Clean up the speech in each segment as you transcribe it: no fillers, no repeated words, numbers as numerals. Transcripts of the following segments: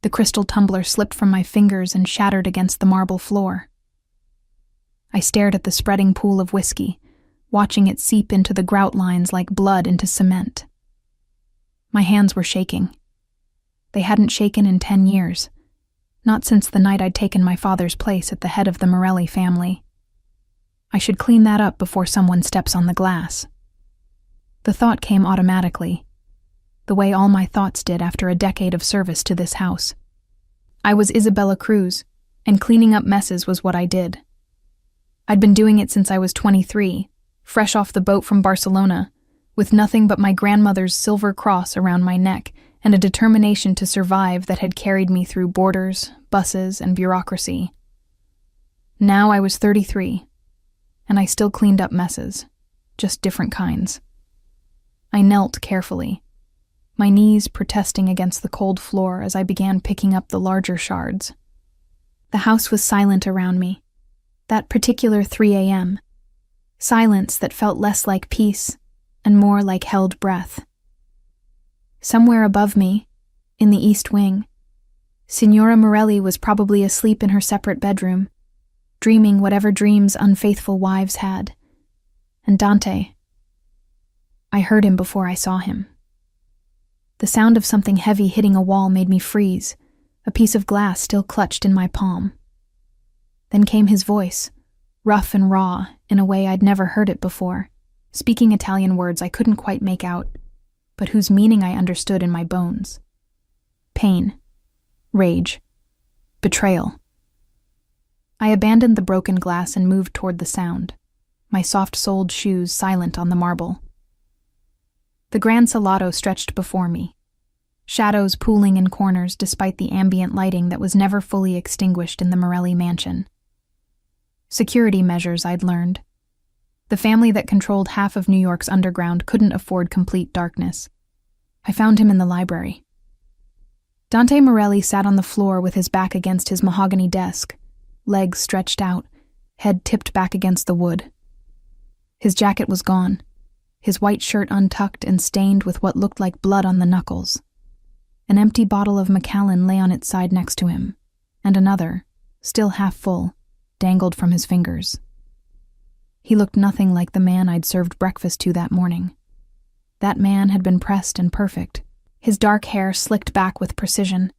The crystal tumbler slipped from my fingers and shattered against the marble floor. I stared at the spreading pool of whiskey, watching it seep into the grout lines like blood into cement. My hands were shaking. They hadn't shaken in 10 years, not since the night I'd taken my father's place at the head of the Morelli family. I should clean that up before someone steps on the glass. The thought came automatically, the way all my thoughts did after a decade of service to this house. I was Isabella Cruz, and cleaning up messes was what I did. I'd been doing it since I was 23, fresh off the boat from Barcelona, with nothing but my grandmother's silver cross around my neck and a determination to survive that had carried me through borders, buses, and bureaucracy. Now I was 33, and I still cleaned up messes, just different kinds. I knelt carefully, my knees protesting against the cold floor as I began picking up the larger shards. The house was silent around me, that particular 3 a.m., silence that felt less like peace and more like held breath. Somewhere above me, in the east wing, Signora Morelli was probably asleep in her separate bedroom, dreaming whatever dreams unfaithful wives had. And Dante, I heard him before I saw him. The sound of something heavy hitting a wall made me freeze, a piece of glass still clutched in my palm. Then came his voice, rough and raw, in a way I'd never heard it before, speaking Italian words I couldn't quite make out, but whose meaning I understood in my bones. Pain, rage, betrayal. I abandoned the broken glass and moved toward the sound, my soft-soled shoes silent on the marble. The Gran Salado stretched before me, shadows pooling in corners despite the ambient lighting that was never fully extinguished in the Morelli mansion. Security measures, I'd learned. The family that controlled half of New York's underground couldn't afford complete darkness. I found him in the library. Dante Morelli sat on the floor with his back against his mahogany desk, legs stretched out, head tipped back against the wood. His jacket was gone, his white shirt untucked and stained with what looked like blood on the knuckles. An empty bottle of Macallan lay on its side next to him, and another, still half full, dangled from his fingers. He looked nothing like the man I'd served breakfast to that morning. That man had been pressed and perfect, his dark hair slicked back with precision,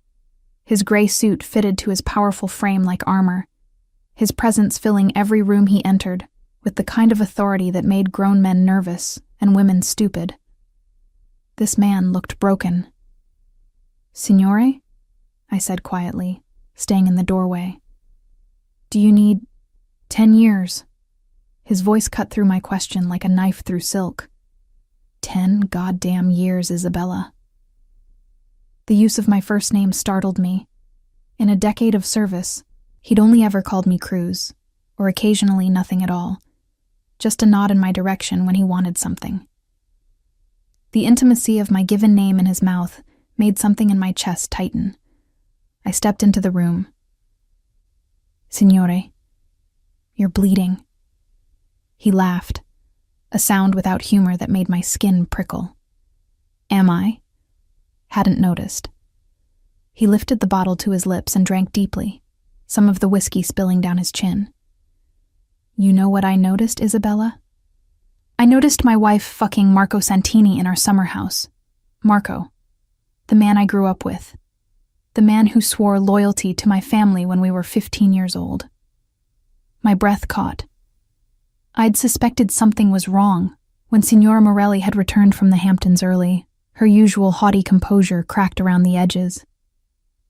his gray suit fitted to his powerful frame like armor, his presence filling every room he entered with the kind of authority that made grown men nervous and women stupid. This man looked broken. "Signore?" I said quietly, staying in the doorway. "Do you need 10 years?" His voice cut through my question like a knife through silk. 10 goddamn years, Isabella. The use of my first name startled me. In a decade of service, he'd only ever called me Cruz, or occasionally nothing at all. Just a nod in my direction when he wanted something. The intimacy of my given name in his mouth made something in my chest tighten. I stepped into the room. "Signore, you're bleeding." He laughed, a sound without humor that made my skin prickle. "Am I?" Hadn't noticed. He lifted the bottle to his lips and drank deeply, some of the whiskey spilling down his chin. "You know what I noticed, Isabella?" "I noticed my wife fucking Marco Santini in our summer house. Marco, the man I grew up with. The man who swore loyalty to my family when we were 15 years old." My breath caught. I'd suspected something was wrong when Signora Morelli had returned from the Hamptons early, her usual haughty composure cracked around the edges.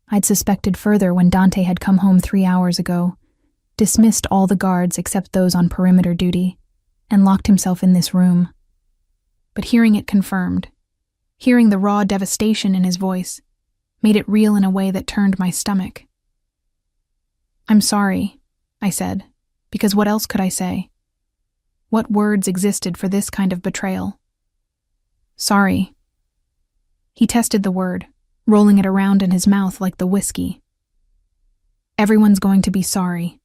I'd suspected further when Dante had come home 3 hours ago, dismissed all the guards except those on perimeter duty, and locked himself in this room. But hearing it confirmed, hearing the raw devastation in his voice, made it real in a way that turned my stomach. "I'm sorry," I said, because what else could I say? What words existed for this kind of betrayal? "Sorry." He tested the word, rolling it around in his mouth like the whiskey. "Everyone's going to be sorry.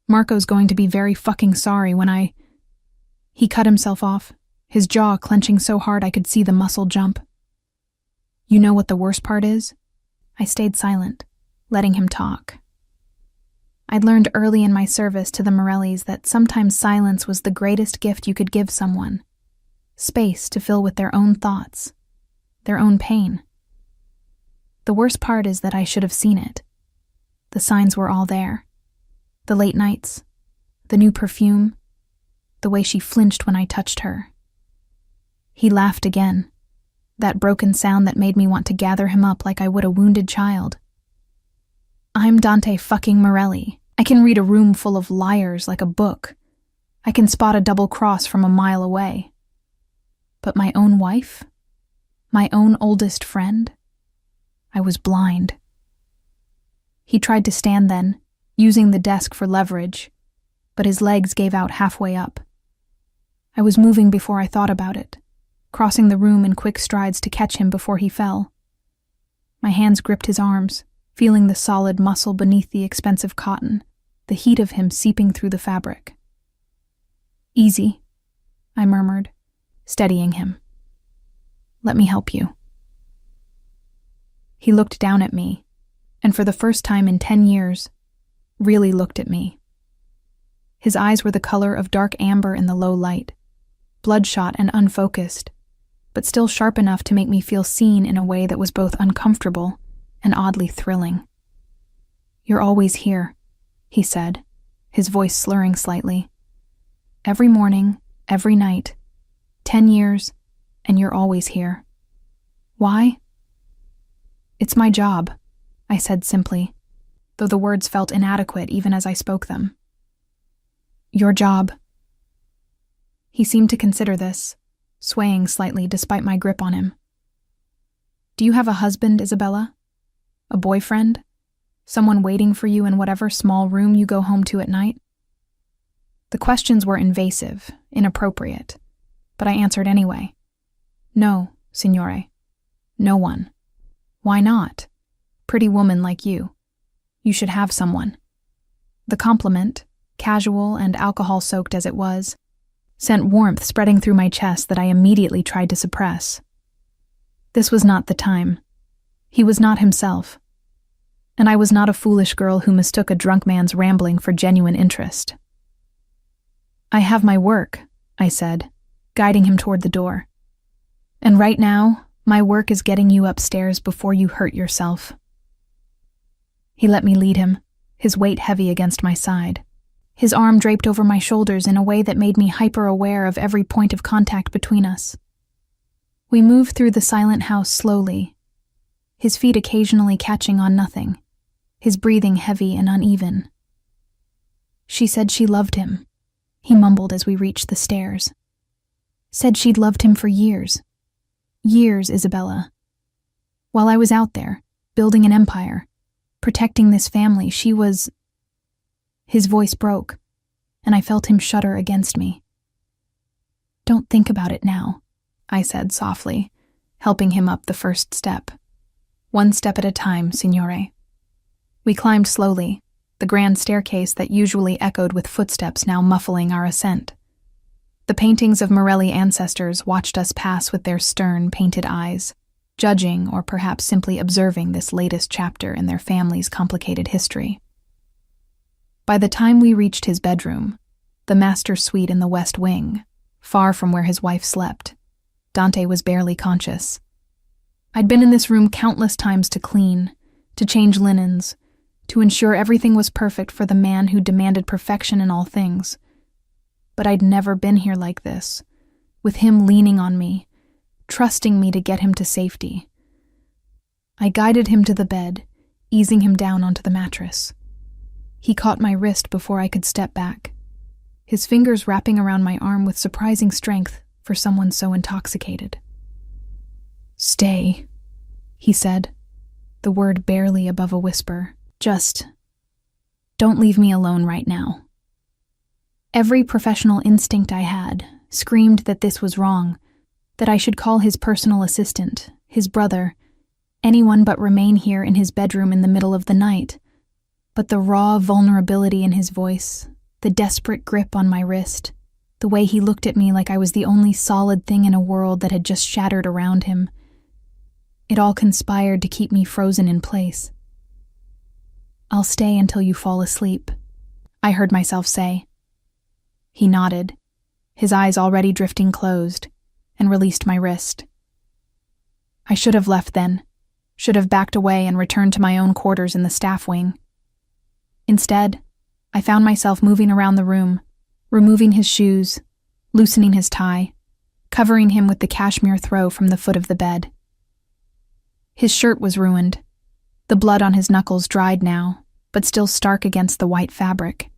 Marco's going to be very fucking sorry when I—" He cut himself off, his jaw clenching so hard I could see the muscle jump. "You know what the worst part is?" I stayed silent, letting him talk. I'd learned early in my service to the Morellis that sometimes silence was the greatest gift you could give someone. Space to fill with their own thoughts, their own pain. The worst part is that I should have seen it. The signs were all there. The late nights, the new perfume, the way she flinched when I touched her. He laughed again, that broken sound that made me want to gather him up like I would a wounded child. I'm Dante fucking Morelli. I can read a room full of liars like a book. I can spot a double cross from a mile away. But my own wife? My own oldest friend? I was blind. He tried to stand then, using the desk for leverage, but his legs gave out halfway up. I was moving before I thought about it, crossing the room in quick strides to catch him before he fell. My hands gripped his arms, feeling the solid muscle beneath the expensive cotton, the heat of him seeping through the fabric. Easy, I murmured, steadying him. Let me help you. He looked down at me, and for the first time in 10 years, really looked at me. His eyes were the color of dark amber in the low light, bloodshot and unfocused, but still sharp enough to make me feel seen in a way that was both uncomfortable and oddly thrilling. You're always here, he said, his voice slurring slightly. Every morning, every night, 10 years, and you're always here. Why? It's my job, I said simply, though the words felt inadequate even as I spoke them. Your job. He seemed to consider this, swaying slightly despite my grip on him. Do you have a husband, Isabella? A boyfriend? Someone waiting for you in whatever small room you go home to at night? The questions were invasive, inappropriate, but I answered anyway. No, signore. No one. Why not? Pretty woman like you. You should have someone. The compliment, casual and alcohol-soaked as it was, sent warmth spreading through my chest that I immediately tried to suppress. This was not the time. He was not himself. And I was not a foolish girl who mistook a drunk man's rambling for genuine interest. I have my work, I said, guiding him toward the door. And right now, my work is getting you upstairs before you hurt yourself. He let me lead him, his weight heavy against my side. His arm draped over my shoulders in a way that made me hyper-aware of every point of contact between us. We moved through the silent house slowly, his feet occasionally catching on nothing, his breathing heavy and uneven. She said she loved him, he mumbled as we reached the stairs. Said she'd loved him for years. Years, Isabella. While I was out there, building an empire, protecting this family, she was... His voice broke, and I felt him shudder against me. Don't think about it now, I said softly, helping him up the first step. One step at a time, signore. We climbed slowly, the grand staircase that usually echoed with footsteps now muffling our ascent. The paintings of Morelli ancestors watched us pass with their stern, painted eyes, judging or perhaps simply observing this latest chapter in their family's complicated history. By the time we reached his bedroom, the master suite in the west wing, far from where his wife slept, Dante was barely conscious. I'd been in this room countless times to clean, to change linens, to ensure everything was perfect for the man who demanded perfection in all things. But I'd never been here like this, with him leaning on me, trusting me to get him to safety. I guided him to the bed, easing him down onto the mattress. He caught my wrist before I could step back, his fingers wrapping around my arm with surprising strength for someone so intoxicated. Stay, he said, the word barely above a whisper. Just don't leave me alone right now. Every professional instinct I had screamed that this was wrong, that I should call his personal assistant, his brother, anyone but remain here in his bedroom in the middle of the night. But the raw vulnerability in his voice, the desperate grip on my wrist, the way he looked at me like I was the only solid thing in a world that had just shattered around him, it all conspired to keep me frozen in place. "I'll stay until you fall asleep," I heard myself say. He nodded, his eyes already drifting closed, and released my wrist. I should have left then, should have backed away and returned to my own quarters in the staff wing. Instead, I found myself moving around the room, removing his shoes, loosening his tie, covering him with the cashmere throw from the foot of the bed. His shirt was ruined, the blood on his knuckles dried now, but still stark against the white fabric.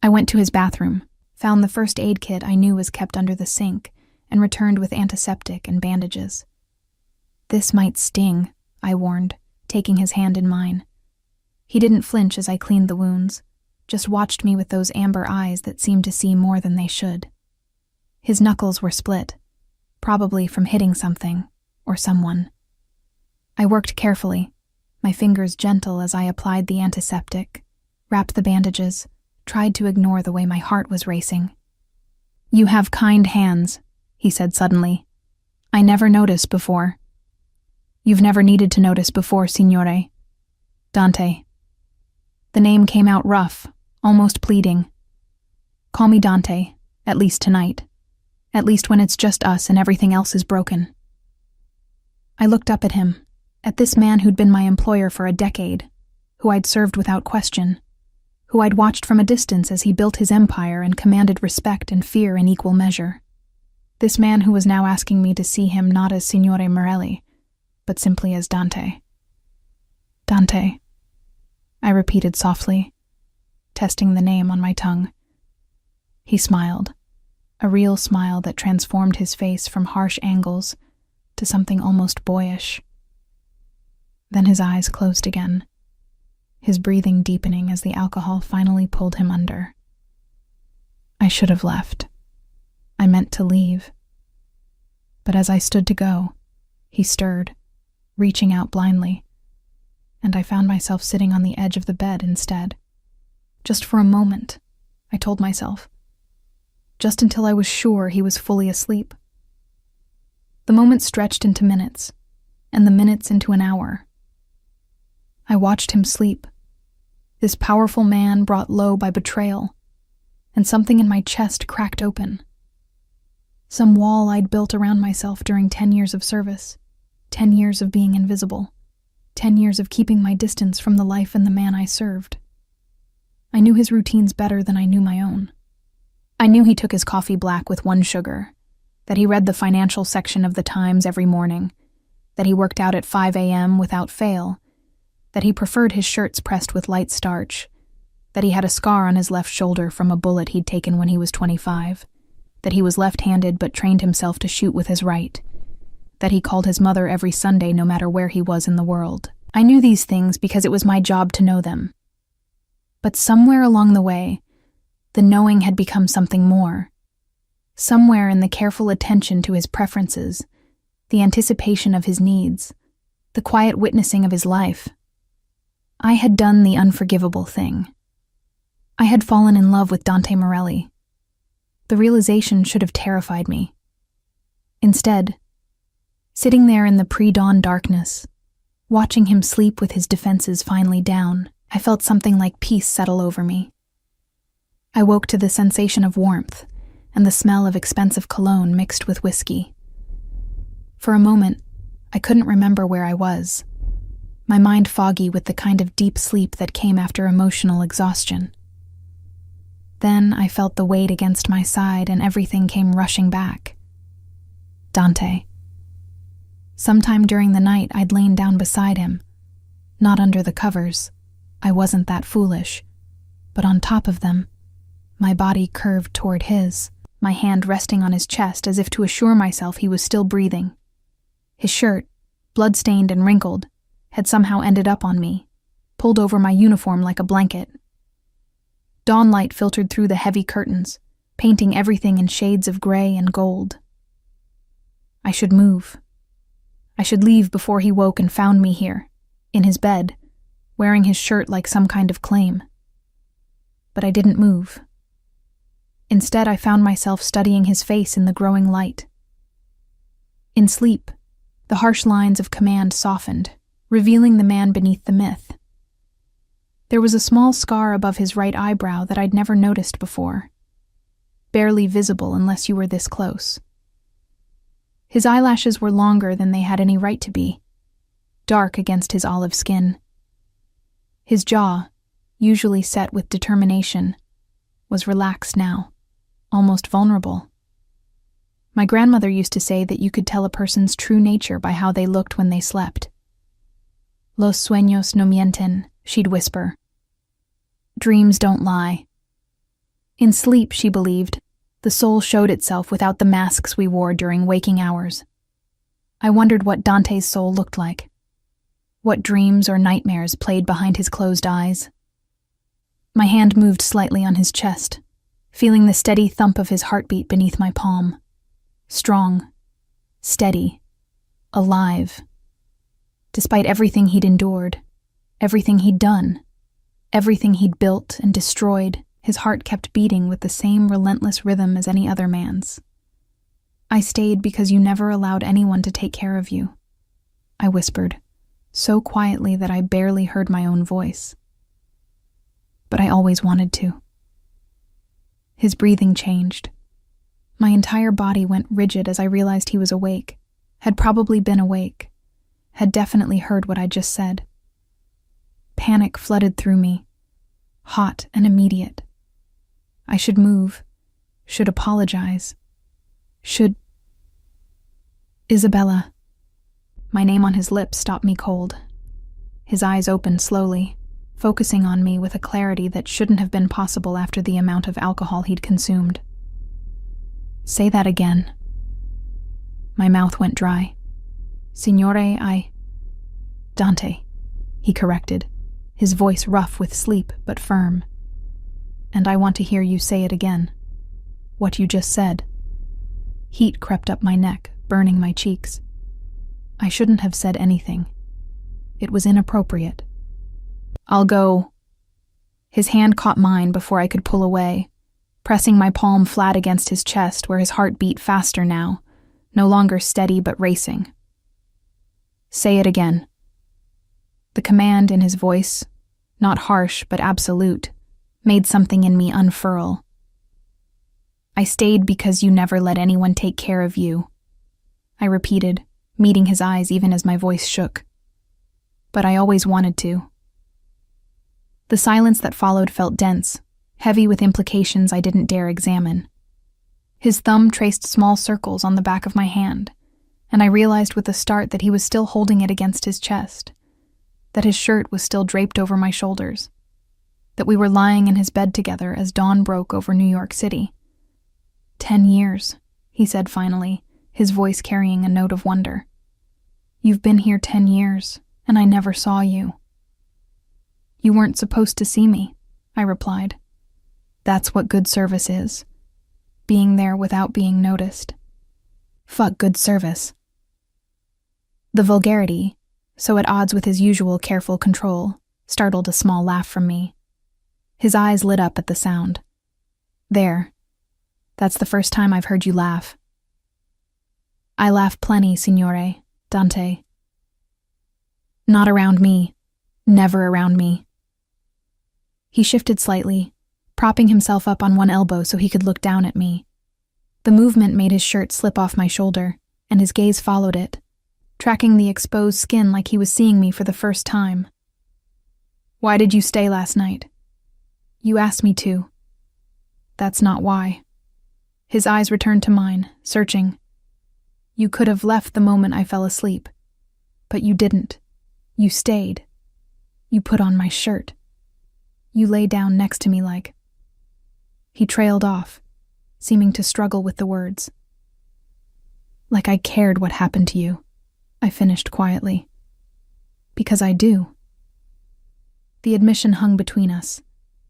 I went to his bathroom, found the first aid kit I knew was kept under the sink, and returned with antiseptic and bandages. "This might sting," I warned, taking his hand in mine. He didn't flinch as I cleaned the wounds, just watched me with those amber eyes that seemed to see more than they should. His knuckles were split, probably from hitting something or someone. I worked carefully, my fingers gentle as I applied the antiseptic, wrapped the bandages, tried to ignore the way my heart was racing. "You have kind hands," he said suddenly. "I never noticed before." "You've never needed to notice before, signore." "Dante." The name came out rough, almost pleading. "Call me Dante, at least tonight. At least when it's just us and everything else is broken." I looked up at him, at this man who'd been my employer for a decade, who I'd served without question, who I'd watched from a distance as he built his empire and commanded respect and fear in equal measure. This man who was now asking me to see him not as Signore Morelli, but simply as Dante. "Dante," I repeated softly, testing the name on my tongue. He smiled, a real smile that transformed his face from harsh angles to something almost boyish. Then his eyes closed again, his breathing deepening as the alcohol finally pulled him under. I should have left. I meant to leave. But as I stood to go, he stirred, reaching out blindly, and I found myself sitting on the edge of the bed instead. Just for a moment, I told myself. Just until I was sure he was fully asleep. The moment stretched into minutes, and the minutes into an hour. I watched him sleep, this powerful man brought low by betrayal, and something in my chest cracked open. Some wall I'd built around myself during 10 years of service, 10 years of being invisible, 10 years of keeping my distance from the life and the man I served. I knew his routines better than I knew my own. I knew he took his coffee black with 1 sugar, that he read the financial section of the Times every morning, that he worked out at 5 a.m. without fail, that he preferred his shirts pressed with light starch, that he had a scar on his left shoulder from a bullet he'd taken when he was 25, that he was left-handed but trained himself to shoot with his right, that he called his mother every Sunday no matter where he was in the world. I knew these things because it was my job to know them. But somewhere along the way, the knowing had become something more. Somewhere in the careful attention to his preferences, the anticipation of his needs, the quiet witnessing of his life, I had done the unforgivable thing. I had fallen in love with Dante Morelli. The realization should have terrified me. Instead, sitting there in the pre-dawn darkness, watching him sleep with his defenses finally down, I felt something like peace settle over me. I woke to the sensation of warmth and the smell of expensive cologne mixed with whiskey. For a moment, I couldn't remember where I was, my mind foggy with the kind of deep sleep that came after emotional exhaustion. Then I felt the weight against my side and everything came rushing back. Dante. Sometime during the night I'd lain down beside him, not under the covers, I wasn't that foolish, but on top of them, my body curved toward his, my hand resting on his chest as if to assure myself he was still breathing. His shirt, blood-stained and wrinkled, had somehow ended up on me, pulled over my uniform like a blanket. Dawn light filtered through the heavy curtains, painting everything in shades of gray and gold. I should move. I should leave before he woke and found me here, in his bed, wearing his shirt like some kind of claim. But I didn't move. Instead, I found myself studying his face in the growing light. In sleep, the harsh lines of command softened, revealing the man beneath the myth. There was a small scar above his right eyebrow that I'd never noticed before, barely visible unless you were this close. His eyelashes were longer than they had any right to be, dark against his olive skin. His jaw, usually set with determination, was relaxed now, almost vulnerable. My grandmother used to say that you could tell a person's true nature by how they looked when they slept. Los sueños no mienten, she'd whisper. Dreams don't lie. In sleep, she believed, the soul showed itself without the masks we wore during waking hours. I wondered what Dante's soul looked like. What dreams or nightmares played behind his closed eyes. My hand moved slightly on his chest, feeling the steady thump of his heartbeat beneath my palm. Strong, steady, alive. Despite everything he'd endured, everything he'd done, everything he'd built and destroyed, his heart kept beating with the same relentless rhythm as any other man's. I stayed because you never allowed anyone to take care of you, I whispered, so quietly that I barely heard my own voice. But I always wanted to. His breathing changed. My entire body went rigid as I realized he was awake, had probably been awake, had definitely heard what I just said. Panic flooded through me, hot and immediate. I should move, should apologize, should... Isabella. My name on his lips stopped me cold. His eyes opened slowly, focusing on me with a clarity that shouldn't have been possible after the amount of alcohol he'd consumed. Say that again. My mouth went dry. Signore, Dante, he corrected, his voice rough with sleep but firm. And I want to hear you say it again. What you just said. Heat crept up my neck, burning my cheeks. I shouldn't have said anything. It was inappropriate. I'll go. His hand caught mine before I could pull away, pressing my palm flat against his chest where his heart beat faster now, no longer steady but racing. Say it again. The command in his voice, not harsh but absolute, made something in me unfurl. I stayed because you never let anyone take care of you, I repeated, meeting his eyes even as my voice shook. But I always wanted to. The silence that followed felt dense, heavy with implications I didn't dare examine. His thumb traced small circles on the back of my hand, and I realized with a start that he was still holding it against his chest, that his shirt was still draped over my shoulders, that we were lying in his bed together as dawn broke over New York City. 10 years, he said finally, his voice carrying a note of wonder. You've been here 10 years, and I never saw you. You weren't supposed to see me, I replied. That's what good service is. Being there without being noticed. Fuck good service. The vulgarity, so at odds with his usual careful control, startled a small laugh from me. His eyes lit up at the sound. There. That's the first time I've heard you laugh. I laugh plenty, signore, Dante. Not around me. Never around me. He shifted slightly, propping himself up on one elbow so he could look down at me. The movement made his shirt slip off my shoulder, and his gaze followed it, tracking the exposed skin like he was seeing me for the first time. Why did you stay last night? You asked me to. That's not why. His eyes returned to mine, searching. You could have left the moment I fell asleep, but you didn't. You stayed. You put on my shirt. You lay down next to me like... He trailed off, seeming to struggle with the words. Like I cared what happened to you, I finished quietly. Because I do. The admission hung between us,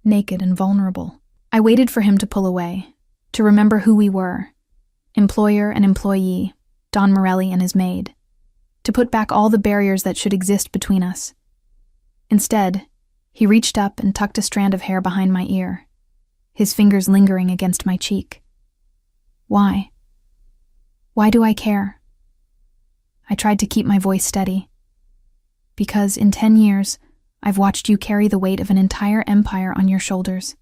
naked and vulnerable. I waited for him to pull away, to remember who we were, employer and employee, Don Morelli and his maid, to put back all the barriers that should exist between us. Instead, he reached up and tucked a strand of hair behind my ear, his fingers lingering against my cheek. Why? Why do I care? I tried to keep my voice steady. Because in 10 years, I've watched you carry the weight of an entire empire on your shoulders.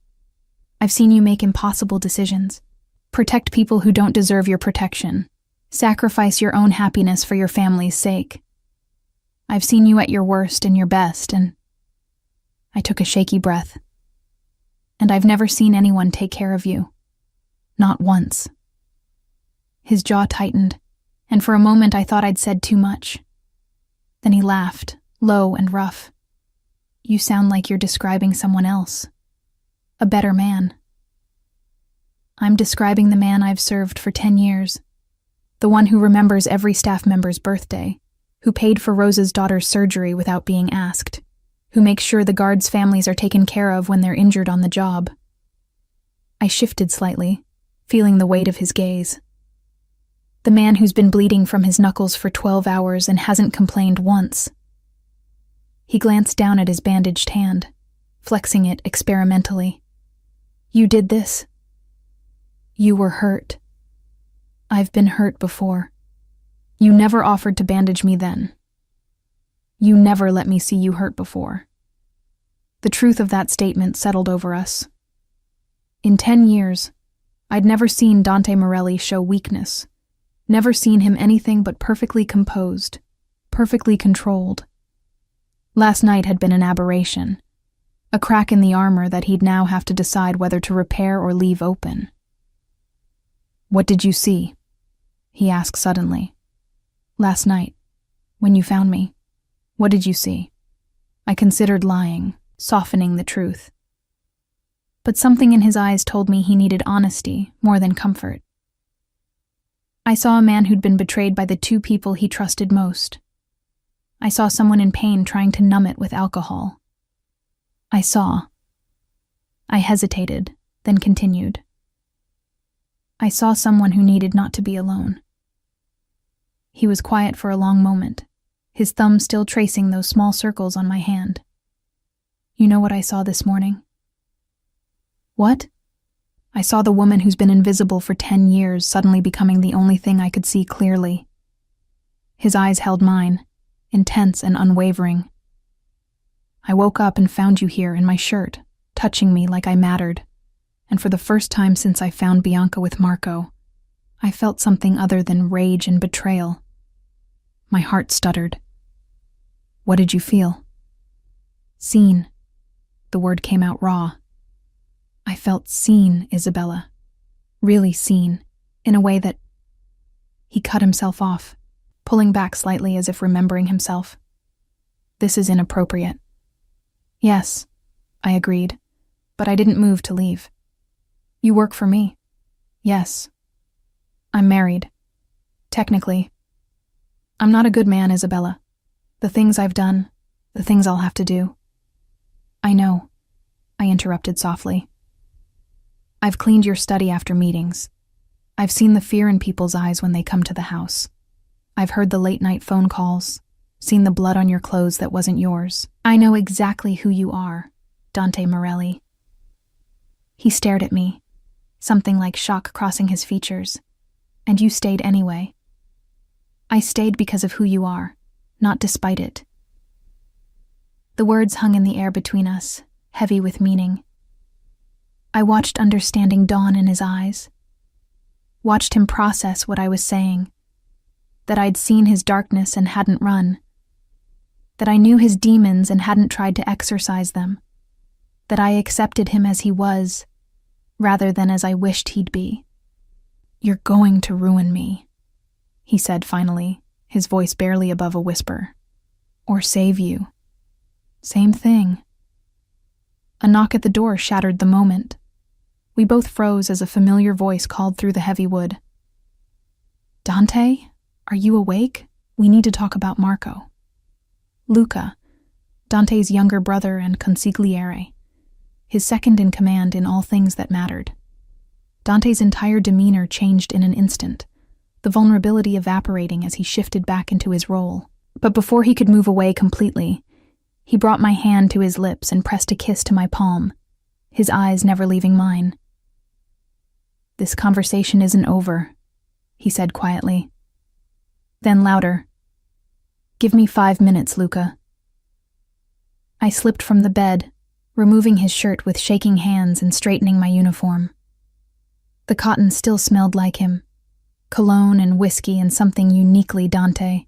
I've seen you make impossible decisions, protect people who don't deserve your protection, sacrifice your own happiness for your family's sake. I've seen you at your worst and your best, and I took a shaky breath. And I've never seen anyone take care of you. Not once. His jaw tightened, and for a moment I thought I'd said too much. Then he laughed, low and rough. You sound like you're describing someone else. A better man. I'm describing the man I've served for 10 years. The one who remembers every staff member's birthday, who paid for Rose's daughter's surgery without being asked, who makes sure the guards' families are taken care of when they're injured on the job. I shifted slightly, feeling the weight of his gaze. The man who's been bleeding from his knuckles for 12 hours and hasn't complained once. He glanced down at his bandaged hand, flexing it experimentally. You did this. You were hurt. I've been hurt before. You never offered to bandage me then. You never let me see you hurt before. The truth of that statement settled over us. In 10 years, I'd never seen Dante Morelli show weakness, never seen him anything but perfectly composed, perfectly controlled. Last night had been an aberration, a crack in the armor that he'd now have to decide whether to repair or leave open. What did you see? He asked suddenly. Last night, when you found me, what did you see? I considered lying, softening the truth. But something in his eyes told me he needed honesty more than comfort. I saw a man who'd been betrayed by the two people he trusted most. I saw someone in pain trying to numb it with alcohol. I hesitated, then continued. I saw someone who needed not to be alone. He was quiet for a long moment, his thumb still tracing those small circles on my hand. You know what I saw this morning? What? I saw the woman who's been invisible for 10 years suddenly becoming the only thing I could see clearly. His eyes held mine, intense and unwavering. I woke up and found you here in my shirt, touching me like I mattered, and for the first time since I found Bianca with Marco, I felt something other than rage and betrayal. My heart stuttered. What did you feel? Seen. The word came out raw. I felt seen, Isabella. Really seen, in a way that... He cut himself off, pulling back slightly as if remembering himself. This is inappropriate. Yes, I agreed, but I didn't move to leave. You work for me. Yes. I'm married. Technically. I'm not a good man, Isabella. The things I've done, the things I'll have to do. I know, I interrupted softly. I've cleaned your study after meetings. I've seen the fear in people's eyes when they come to the house. I've heard the late-night phone calls, seen the blood on your clothes that wasn't yours. I know exactly who you are, Dante Morelli. He stared at me, something like shock crossing his features. And you stayed anyway. I stayed because of who you are, not despite it. The words hung in the air between us, heavy with meaning. I watched understanding dawn in his eyes, watched him process what I was saying, that I'd seen his darkness and hadn't run, that I knew his demons and hadn't tried to exorcise them, that I accepted him as he was, rather than as I wished he'd be. You're going to ruin me, he said finally, his voice barely above a whisper. Or save you. Same thing. A knock at the door shattered the moment. We both froze as a familiar voice called through the heavy wood. Dante, are you awake? We need to talk about Marco. Luca, Dante's younger brother and consigliere, his second in command in all things that mattered. Dante's entire demeanor changed in an instant, the vulnerability evaporating as he shifted back into his role. But before he could move away completely, he brought my hand to his lips and pressed a kiss to my palm, his eyes never leaving mine. This conversation isn't over, he said quietly. Then louder, Give me 5 minutes, Luca. I slipped from the bed, removing his shirt with shaking hands and straightening my uniform. The cotton still smelled like him, cologne and whiskey and something uniquely Dante.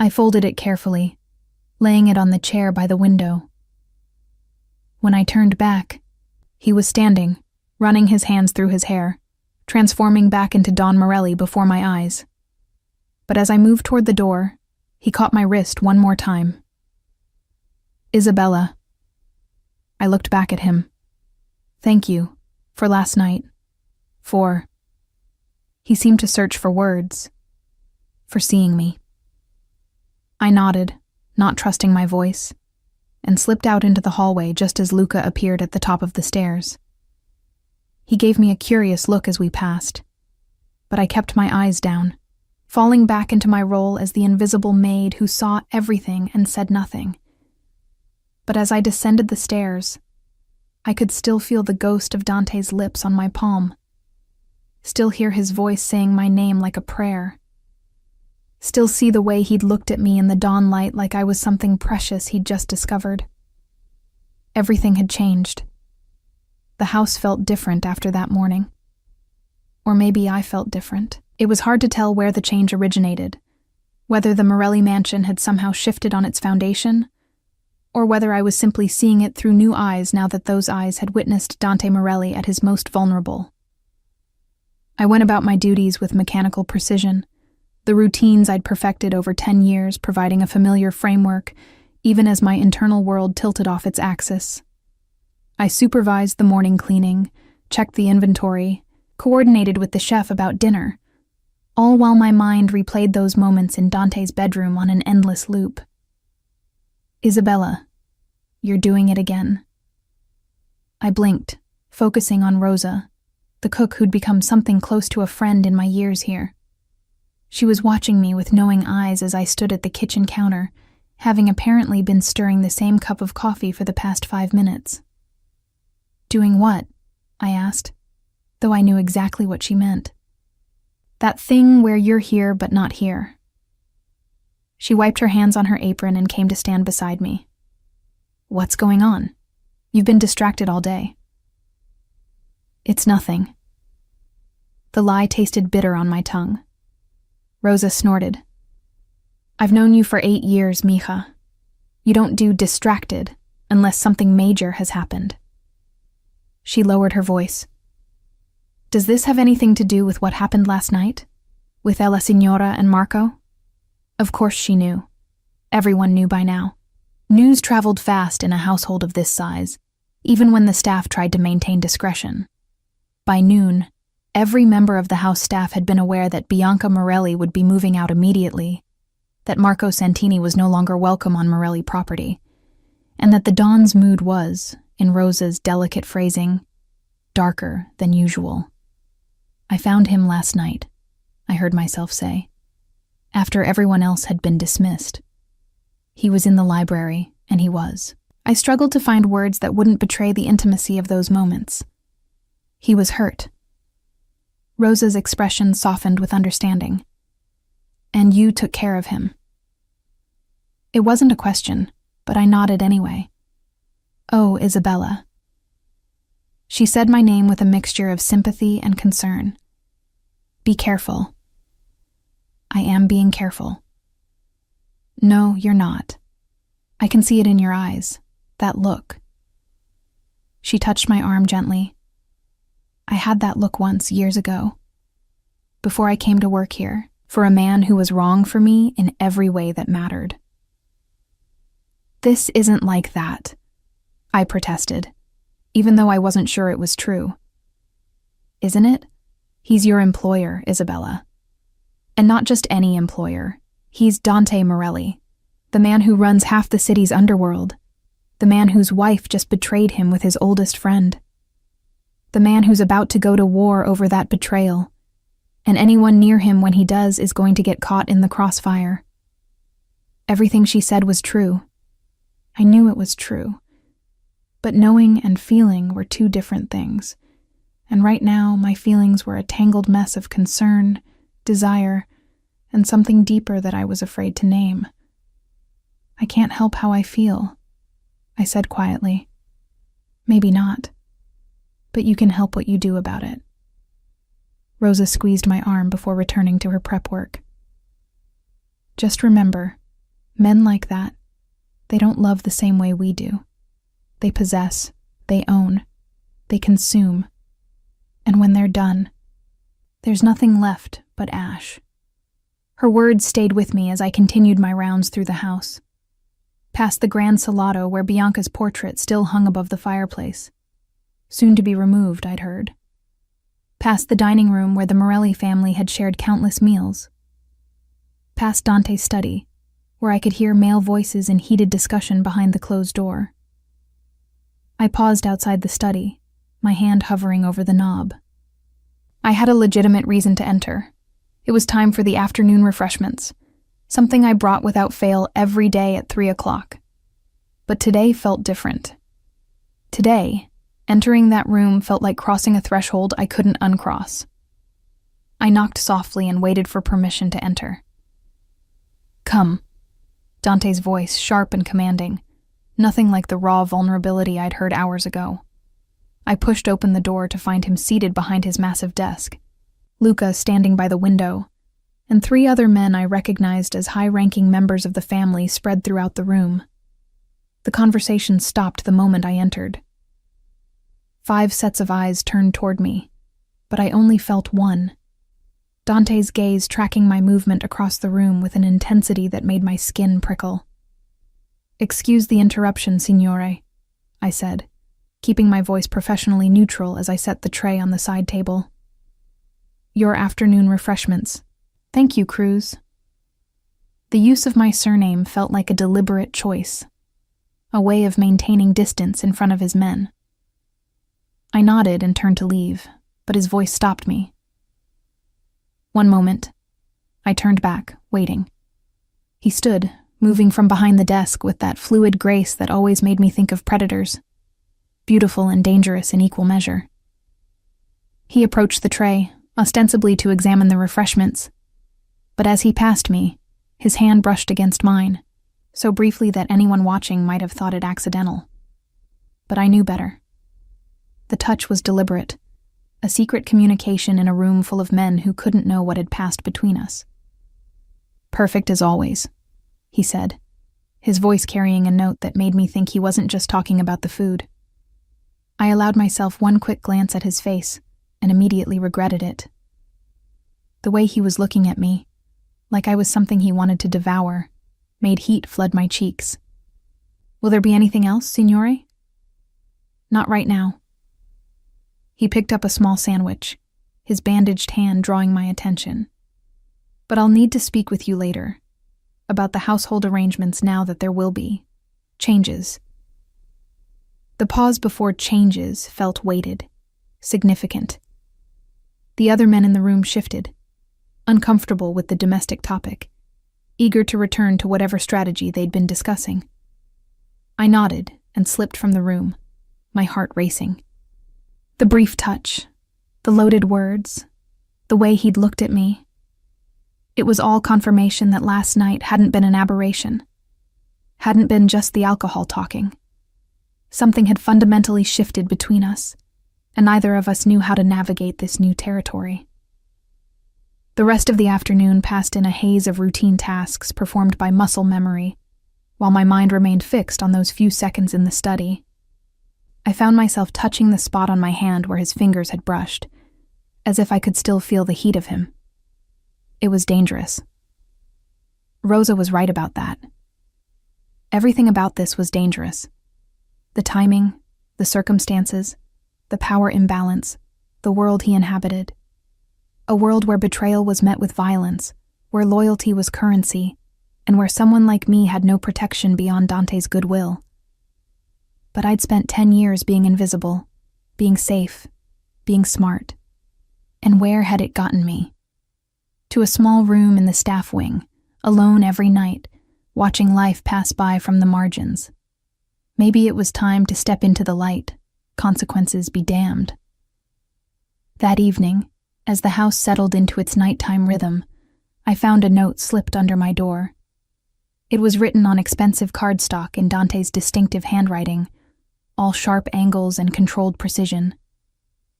I folded it carefully, laying it on the chair by the window. When I turned back, he was standing, running his hands through his hair, transforming back into Don Morelli before my eyes. But as I moved toward the door, he caught my wrist one more time. Isabella. I looked back at him. Thank you, for last night. He seemed to search for words. For seeing me. I nodded, not trusting my voice, and slipped out into the hallway just as Luca appeared at the top of the stairs. He gave me a curious look as we passed, but I kept my eyes down, falling back into my role as the invisible maid who saw everything and said nothing. But as I descended the stairs, I could still feel the ghost of Dante's lips on my palm, still hear his voice saying my name like a prayer, still see the way he'd looked at me in the dawn light like I was something precious he'd just discovered. Everything had changed. The house felt different after that morning. Or maybe I felt different. It was hard to tell where the change originated, whether the Morelli mansion had somehow shifted on its foundation, or whether I was simply seeing it through new eyes now that those eyes had witnessed Dante Morelli at his most vulnerable. I went about my duties with mechanical precision, the routines I'd perfected over 10 years providing a familiar framework, even as my internal world tilted off its axis. I supervised the morning cleaning, checked the inventory, coordinated with the chef about dinner, all while my mind replayed those moments in Dante's bedroom on an endless loop. Isabella, you're doing it again. I blinked, focusing on Rosa, the cook who'd become something close to a friend in my years here. She was watching me with knowing eyes as I stood at the kitchen counter, having apparently been stirring the same cup of coffee for the past 5 minutes. Doing what? I asked, though I knew exactly what she meant. That thing where you're here but not here. She wiped her hands on her apron and came to stand beside me. What's going on? You've been distracted all day. It's nothing. The lie tasted bitter on my tongue. Rosa snorted. I've known you for 8 years, mija. You don't do distracted unless something major has happened. She lowered her voice. Does this have anything to do with what happened last night? With Ella Signora and Marco? Of course she knew. Everyone knew by now. News traveled fast in a household of this size, even when the staff tried to maintain discretion. By noon, every member of the house staff had been aware that Bianca Morelli would be moving out immediately, that Marco Santini was no longer welcome on Morelli property, and that the Don's mood was, in Rosa's delicate phrasing, darker than usual. I found him last night, I heard myself say, after everyone else had been dismissed. He was in the library, and he was. I struggled to find words that wouldn't betray the intimacy of those moments. He was hurt. Rosa's expression softened with understanding. And you took care of him. It wasn't a question, but I nodded anyway. Oh, Isabella. She said my name with a mixture of sympathy and concern. Be careful. I am being careful. No, you're not. I can see it in your eyes, that look. She touched my arm gently. I had that look once, years ago. Before I came to work here, for a man who was wrong for me in every way that mattered. This isn't like that, I protested, even though I wasn't sure it was true. Isn't it? He's your employer, Isabella. And not just any employer. He's Dante Morelli, the man who runs half the city's underworld, the man whose wife just betrayed him with his oldest friend, the man who's about to go to war over that betrayal, and anyone near him when he does is going to get caught in the crossfire. Everything she said was true. I knew it was true. But knowing and feeling were two different things, and right now my feelings were a tangled mess of concern, desire, and something deeper that I was afraid to name. I can't help how I feel, I said quietly. Maybe not, but you can help what you do about it. Rosa squeezed my arm before returning to her prep work. Just remember, men like that, they don't love the same way we do. They possess, they own, they consume, and when they're done, there's nothing left but ash. Her words stayed with me as I continued my rounds through the house. Past the grand salotto where Bianca's portrait still hung above the fireplace. Soon to be removed, I'd heard. Past the dining room where the Morelli family had shared countless meals. Past Dante's study, where I could hear male voices in heated discussion behind the closed door. I paused outside the study, my hand hovering over the knob. I had a legitimate reason to enter. It was time for the afternoon refreshments, something I brought without fail every day at 3 o'clock. But today felt different. Today, entering that room felt like crossing a threshold I couldn't uncross. I knocked softly and waited for permission to enter. Come. Dante's voice, sharp and commanding, nothing like the raw vulnerability I'd heard hours ago. I pushed open the door to find him seated behind his massive desk, Luca standing by the window, and 3 other men I recognized as high-ranking members of the family spread throughout the room. The conversation stopped the moment I entered. 5 sets of eyes turned toward me, but I only felt one. Dante's gaze tracking my movement across the room with an intensity that made my skin prickle. "Excuse the interruption, signore," I said, keeping my voice professionally neutral as I set the tray on the side table. "Your afternoon refreshments. Thank you, Cruz." The use of my surname felt like a deliberate choice, a way of maintaining distance in front of his men. I nodded and turned to leave, but his voice stopped me. "One moment." I turned back, waiting. He stood, moving from behind the desk with that fluid grace that always made me think of predators, beautiful and dangerous in equal measure. He approached the tray, ostensibly to examine the refreshments, but as he passed me, his hand brushed against mine, so briefly that anyone watching might have thought it accidental. But I knew better. The touch was deliberate, a secret communication in a room full of men who couldn't know what had passed between us. "Perfect as always," he said, his voice carrying a note that made me think he wasn't just talking about the food. I allowed myself one quick glance at his face and immediately regretted it. The way he was looking at me, like I was something he wanted to devour, made heat flood my cheeks. "Will there be anything else, signore?" "Not right now." He picked up a small sandwich, his bandaged hand drawing my attention. "But I'll need to speak with you later, about the household arrangements now that there will be changes." The pause before changes felt weighted, significant. The other men in the room shifted, uncomfortable with the domestic topic, eager to return to whatever strategy they'd been discussing. I nodded and slipped from the room, my heart racing. The brief touch, the loaded words, the way he'd looked at me. It was all confirmation that last night hadn't been an aberration, hadn't been just the alcohol talking. Something had fundamentally shifted between us, and neither of us knew how to navigate this new territory. The rest of the afternoon passed in a haze of routine tasks performed by muscle memory, while my mind remained fixed on those few seconds in the study. I found myself touching the spot on my hand where his fingers had brushed, as if I could still feel the heat of him. It was dangerous. Rosa was right about that. Everything about this was dangerous. The timing, the circumstances, the power imbalance, the world he inhabited. A world where betrayal was met with violence, where loyalty was currency, and where someone like me had no protection beyond Dante's goodwill. But I'd spent 10 years being invisible, being safe, being smart. And where had it gotten me? To a small room in the staff wing, alone every night, watching life pass by from the margins. Maybe it was time to step into the light, consequences be damned. That evening, as the house settled into its nighttime rhythm, I found a note slipped under my door. It was written on expensive cardstock in Dante's distinctive handwriting, all sharp angles and controlled precision.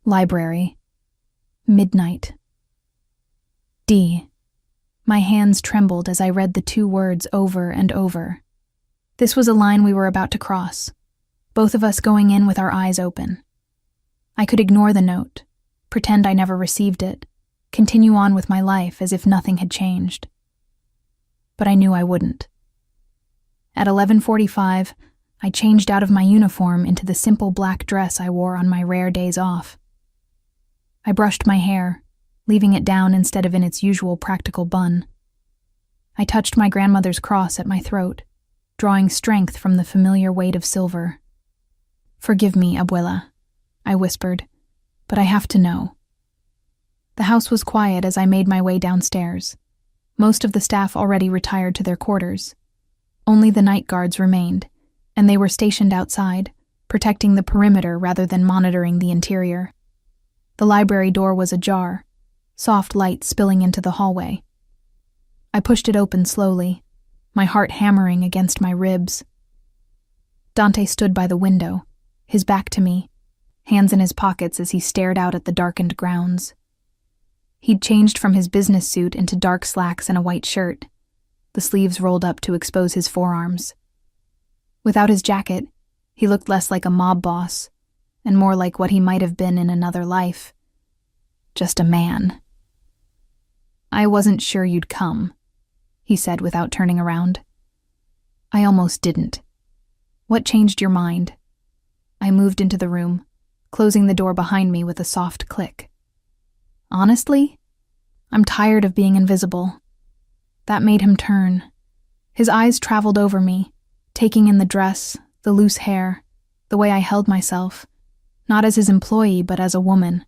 Library. Midnight. D. My hands trembled as I read the 2 words over and over. This was a line we were about to cross, both of us going in with our eyes open. I could ignore the note, pretend I never received it, continue on with my life as if nothing had changed. But I knew I wouldn't. At 11:45, I changed out of my uniform into the simple black dress I wore on my rare days off. I brushed my hair, leaving it down instead of in its usual practical bun. I touched my grandmother's cross at my throat, drawing strength from the familiar weight of silver. "Forgive me, abuela," I whispered, "but I have to know." The house was quiet as I made my way downstairs. Most of the staff already retired to their quarters. Only the night guards remained, and they were stationed outside, protecting the perimeter rather than monitoring the interior. The library door was ajar, soft light spilling into the hallway. I pushed it open slowly, my heart hammering against my ribs. Dante stood by the window, his back to me, hands in his pockets as he stared out at the darkened grounds. He'd changed from his business suit into dark slacks and a white shirt, the sleeves rolled up to expose his forearms. Without his jacket, he looked less like a mob boss, and more like what he might have been in another life. Just a man. "I wasn't sure you'd come," he said without turning around. "I almost didn't. What changed your mind?" I moved into the room, closing the door behind me with a soft click. "Honestly, I'm tired of being invisible." That made him turn. His eyes traveled over me, taking in the dress, the loose hair, the way I held myself, not as his employee but as a woman.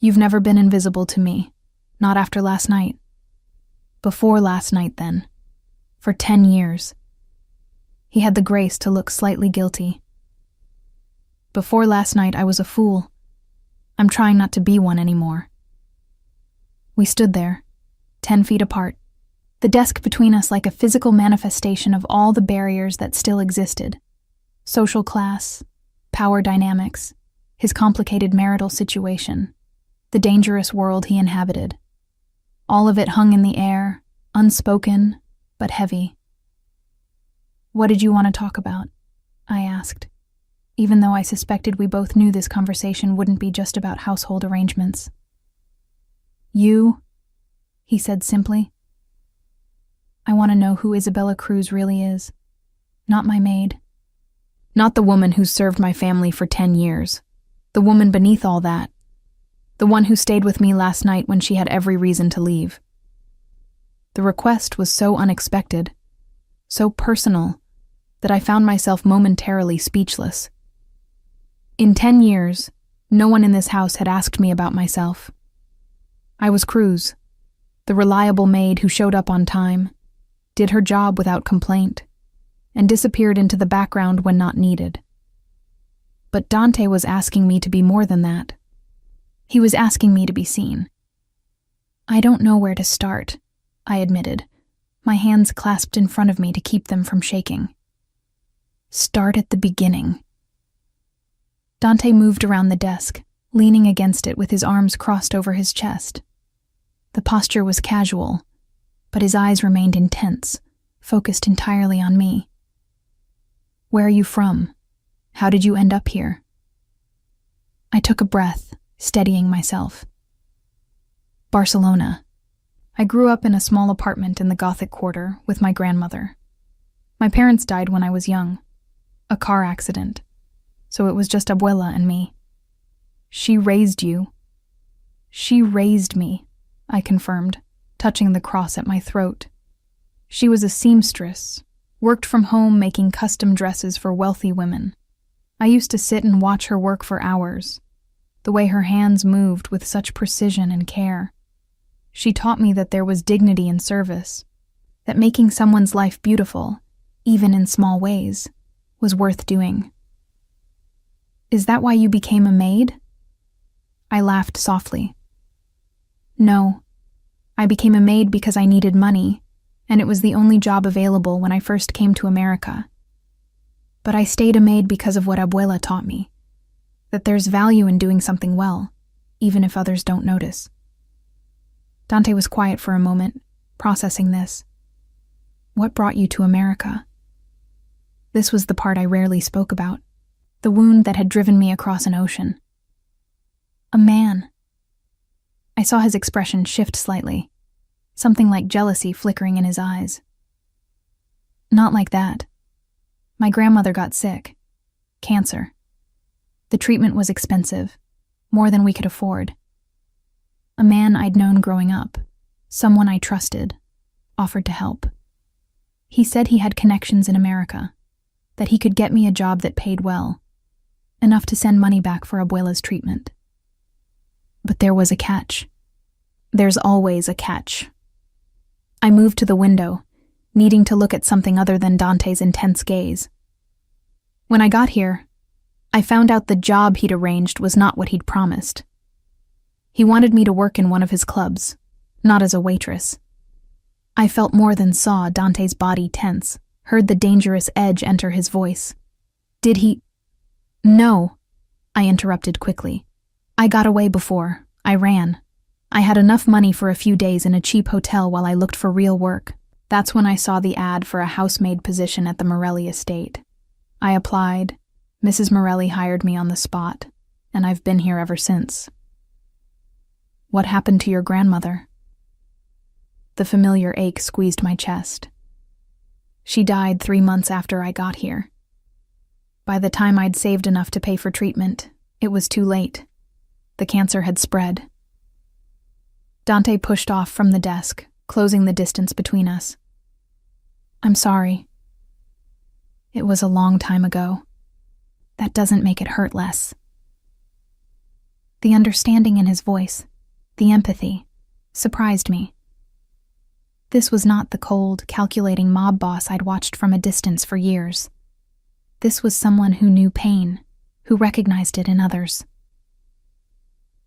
"You've never been invisible to me, not after last night." "Before last night, then. For 10 years. He had the grace to look slightly guilty. "Before last night, I was a fool. I'm trying not to be one anymore." We stood there, 10 feet apart, the desk between us like a physical manifestation of all the barriers that still existed. Social class, power dynamics, his complicated marital situation, the dangerous world he inhabited. All of it hung in the air, unspoken, but heavy. "What did you want to talk about?" I asked, even though I suspected we both knew this conversation wouldn't be just about household arrangements. "You," he said simply. "I want to know who Isabella Cruz really is. Not my maid. Not the woman who's served my family for 10 years. The woman beneath all that. The one who stayed with me last night when she had every reason to leave." The request was so unexpected, so personal, that I found myself momentarily speechless. In 10 years, no one in this house had asked me about myself. I was Cruz, the reliable maid who showed up on time, did her job without complaint, and disappeared into the background when not needed. But Dante was asking me to be more than that. He was asking me to be seen. "I don't know where to start," I admitted, my hands clasped in front of me to keep them from shaking. "Start at the beginning." Dante moved around the desk, leaning against it with his arms crossed over his chest. The posture was casual, but his eyes remained intense, focused entirely on me. "Where are you from? How did you end up here?" I took a breath, steadying myself. "Barcelona. I grew up in a small apartment in the Gothic Quarter with my grandmother. My parents died when I was young. A car accident. So it was just abuela and me." "She raised you." "She raised me," I confirmed, touching the cross at my throat. "She was a seamstress, worked from home making custom dresses for wealthy women. I used to sit and watch her work for hours, the way her hands moved with such precision and care. She taught me that there was dignity in service, that making someone's life beautiful, even in small ways, was worth doing." "Is that why you became a maid?" I laughed softly. "No, I became a maid because I needed money, and it was the only job available when I first came to America. But I stayed a maid because of what Abuela taught me, that there's value in doing something well, even if others don't notice. Dante was quiet for a moment, processing this. What brought you to America? This was the part I rarely spoke about, the wound that had driven me across an ocean. A man. I saw his expression shift slightly, something like jealousy flickering in his eyes. Not like that. My grandmother got sick. Cancer. The treatment was expensive, more than we could afford. A man I'd known growing up, someone I trusted, offered to help. He said he had connections in America, that he could get me a job that paid well, enough to send money back for Abuela's treatment. But there was a catch. There's always a catch. I moved to the window, needing to look at something other than Dante's intense gaze. When I got here, I found out the job he'd arranged was not what he'd promised. He wanted me to work in one of his clubs, not as a waitress. I felt more than saw Dante's body tense, heard the dangerous edge enter his voice. Did he— No, I interrupted quickly. I got away before. I ran. I had enough money for a few days in a cheap hotel while I looked for real work. That's when I saw the ad for a housemaid position at the Morelli estate. I applied. Mrs. Morelli hired me on the spot, and I've been here ever since. What happened to your grandmother? The familiar ache squeezed my chest. She died 3 months after I got here. By the time I'd saved enough to pay for treatment, it was too late. The cancer had spread. Dante pushed off from the desk, closing the distance between us. I'm sorry. It was a long time ago. That doesn't make it hurt less. The understanding in his voice, the empathy, surprised me. This was not the cold, calculating mob boss I'd watched from a distance for years. This was someone who knew pain, who recognized it in others.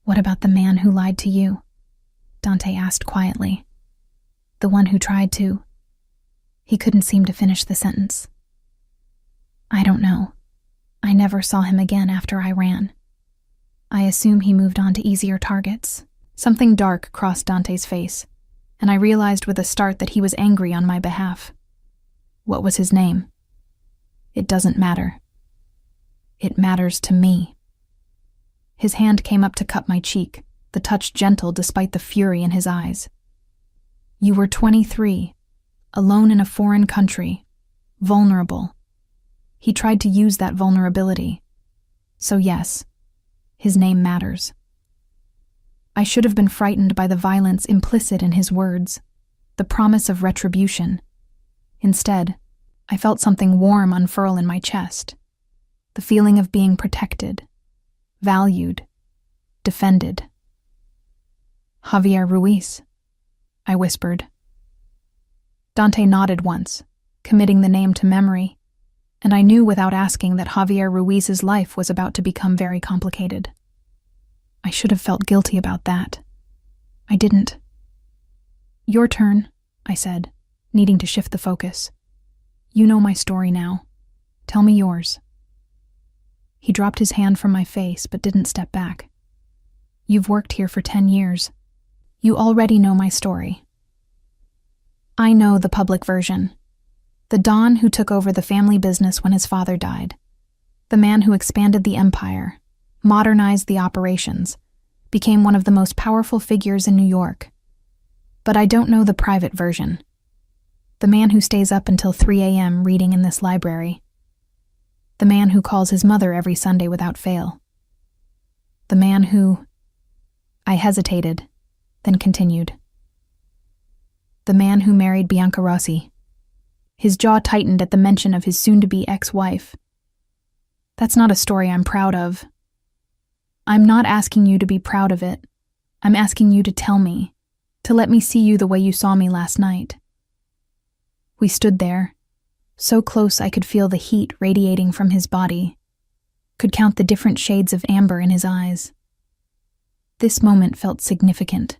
What about the man who lied to you? Dante asked quietly. The one who tried to. He couldn't seem to finish the sentence. I don't know. I never saw him again after I ran. I assume he moved on to easier targets. Something dark crossed Dante's face, and I realized with a start that he was angry on my behalf. What was his name? It doesn't matter. It matters to me. His hand came up to cup my cheek, the touch gentle despite the fury in his eyes. You were 23, alone in a foreign country, vulnerable. He tried to use that vulnerability. So yes, his name matters. I should have been frightened by the violence implicit in his words, the promise of retribution. Instead, I felt something warm unfurl in my chest, the feeling of being protected, valued, defended. Javier Ruiz, I whispered. Dante nodded once, committing the name to memory, and I knew without asking that Javier Ruiz's life was about to become very complicated. I should have felt guilty about that. I didn't. Your turn, I said, needing to shift the focus. You know my story now. Tell me yours. He dropped his hand from my face but didn't step back. You've worked here for 10 years. You already know my story. I know the public version. The Don who took over the family business when his father died. The man who expanded the empire, modernized the operations, became one of the most powerful figures in New York. But I don't know the private version. The man who stays up until 3 a.m. reading in this library. The man who calls his mother every Sunday without fail. The man who— I hesitated, then continued. The man who married Bianca Rossi. His jaw tightened at the mention of his soon-to-be ex-wife. That's not a story I'm proud of. I'm not asking you to be proud of it. I'm asking you to tell me, to let me see you the way you saw me last night. We stood there, so close I could feel the heat radiating from his body, could count the different shades of amber in his eyes. This moment felt significant,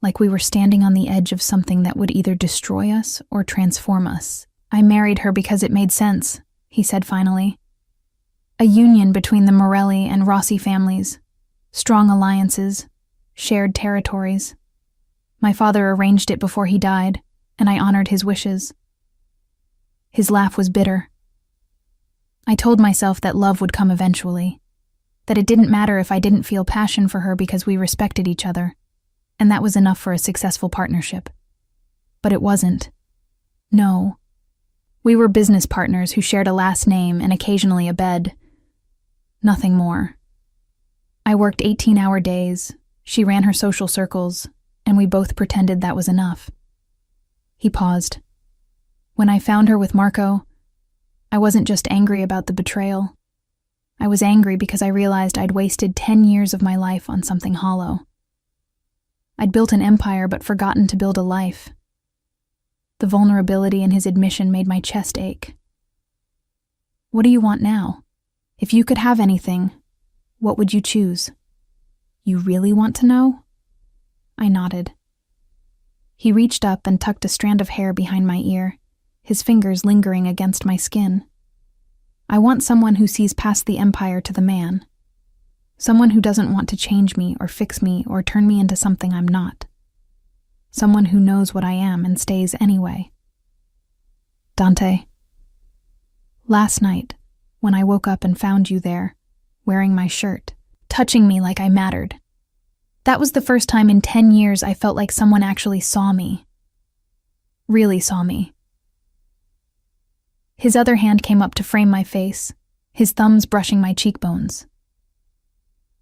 like we were standing on the edge of something that would either destroy us or transform us. "I married her because it made sense," he said finally. "A union between the Morelli and Rossi families. Strong alliances, shared territories. My father arranged it before he died, and I honored his wishes." His laugh was bitter. I told myself that love would come eventually, that it didn't matter if I didn't feel passion for her because we respected each other, and that was enough for a successful partnership. But it wasn't. No. We were business partners who shared a last name and occasionally a bed. Nothing more. I worked 18-hour days, she ran her social circles, and we both pretended that was enough. He paused. When I found her with Marco, I wasn't just angry about the betrayal. I was angry because I realized I'd wasted 10 years of my life on something hollow. I'd built an empire but forgotten to build a life. The vulnerability in his admission made my chest ache. "What do you want now? If you could have anything, what would you choose?" "You really want to know?" I nodded. He reached up and tucked a strand of hair behind my ear, his fingers lingering against my skin. "I want someone who sees past the empire to the man. Someone who doesn't want to change me or fix me or turn me into something I'm not. Someone who knows what I am and stays anyway." "Dante, last night, when I woke up and found you there, wearing my shirt, touching me like I mattered, that was the first time in 10 years I felt like someone actually saw me. Really saw me." His other hand came up to frame my face, his thumbs brushing my cheekbones.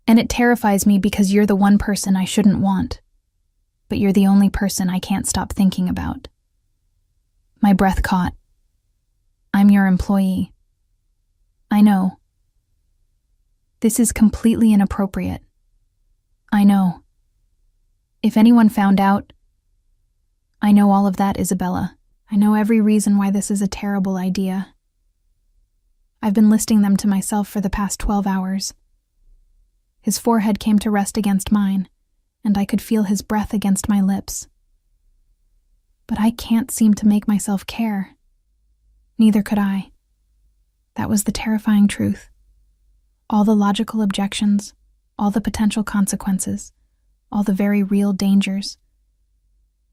"And it terrifies me because you're the one person I shouldn't want, but you're the only person I can't stop thinking about." My breath caught. "I'm your employee." "I know. This is completely inappropriate." "I know. If anyone found out..." "I know all of that, Isabella. I know every reason why this is a terrible idea. I've been listing them to myself for the past 12 hours. His forehead came to rest against mine, and I could feel his breath against my lips. But I can't seem to make myself care. Neither could I. That was the terrifying truth. All the logical objections, all the potential consequences, all the very real dangers.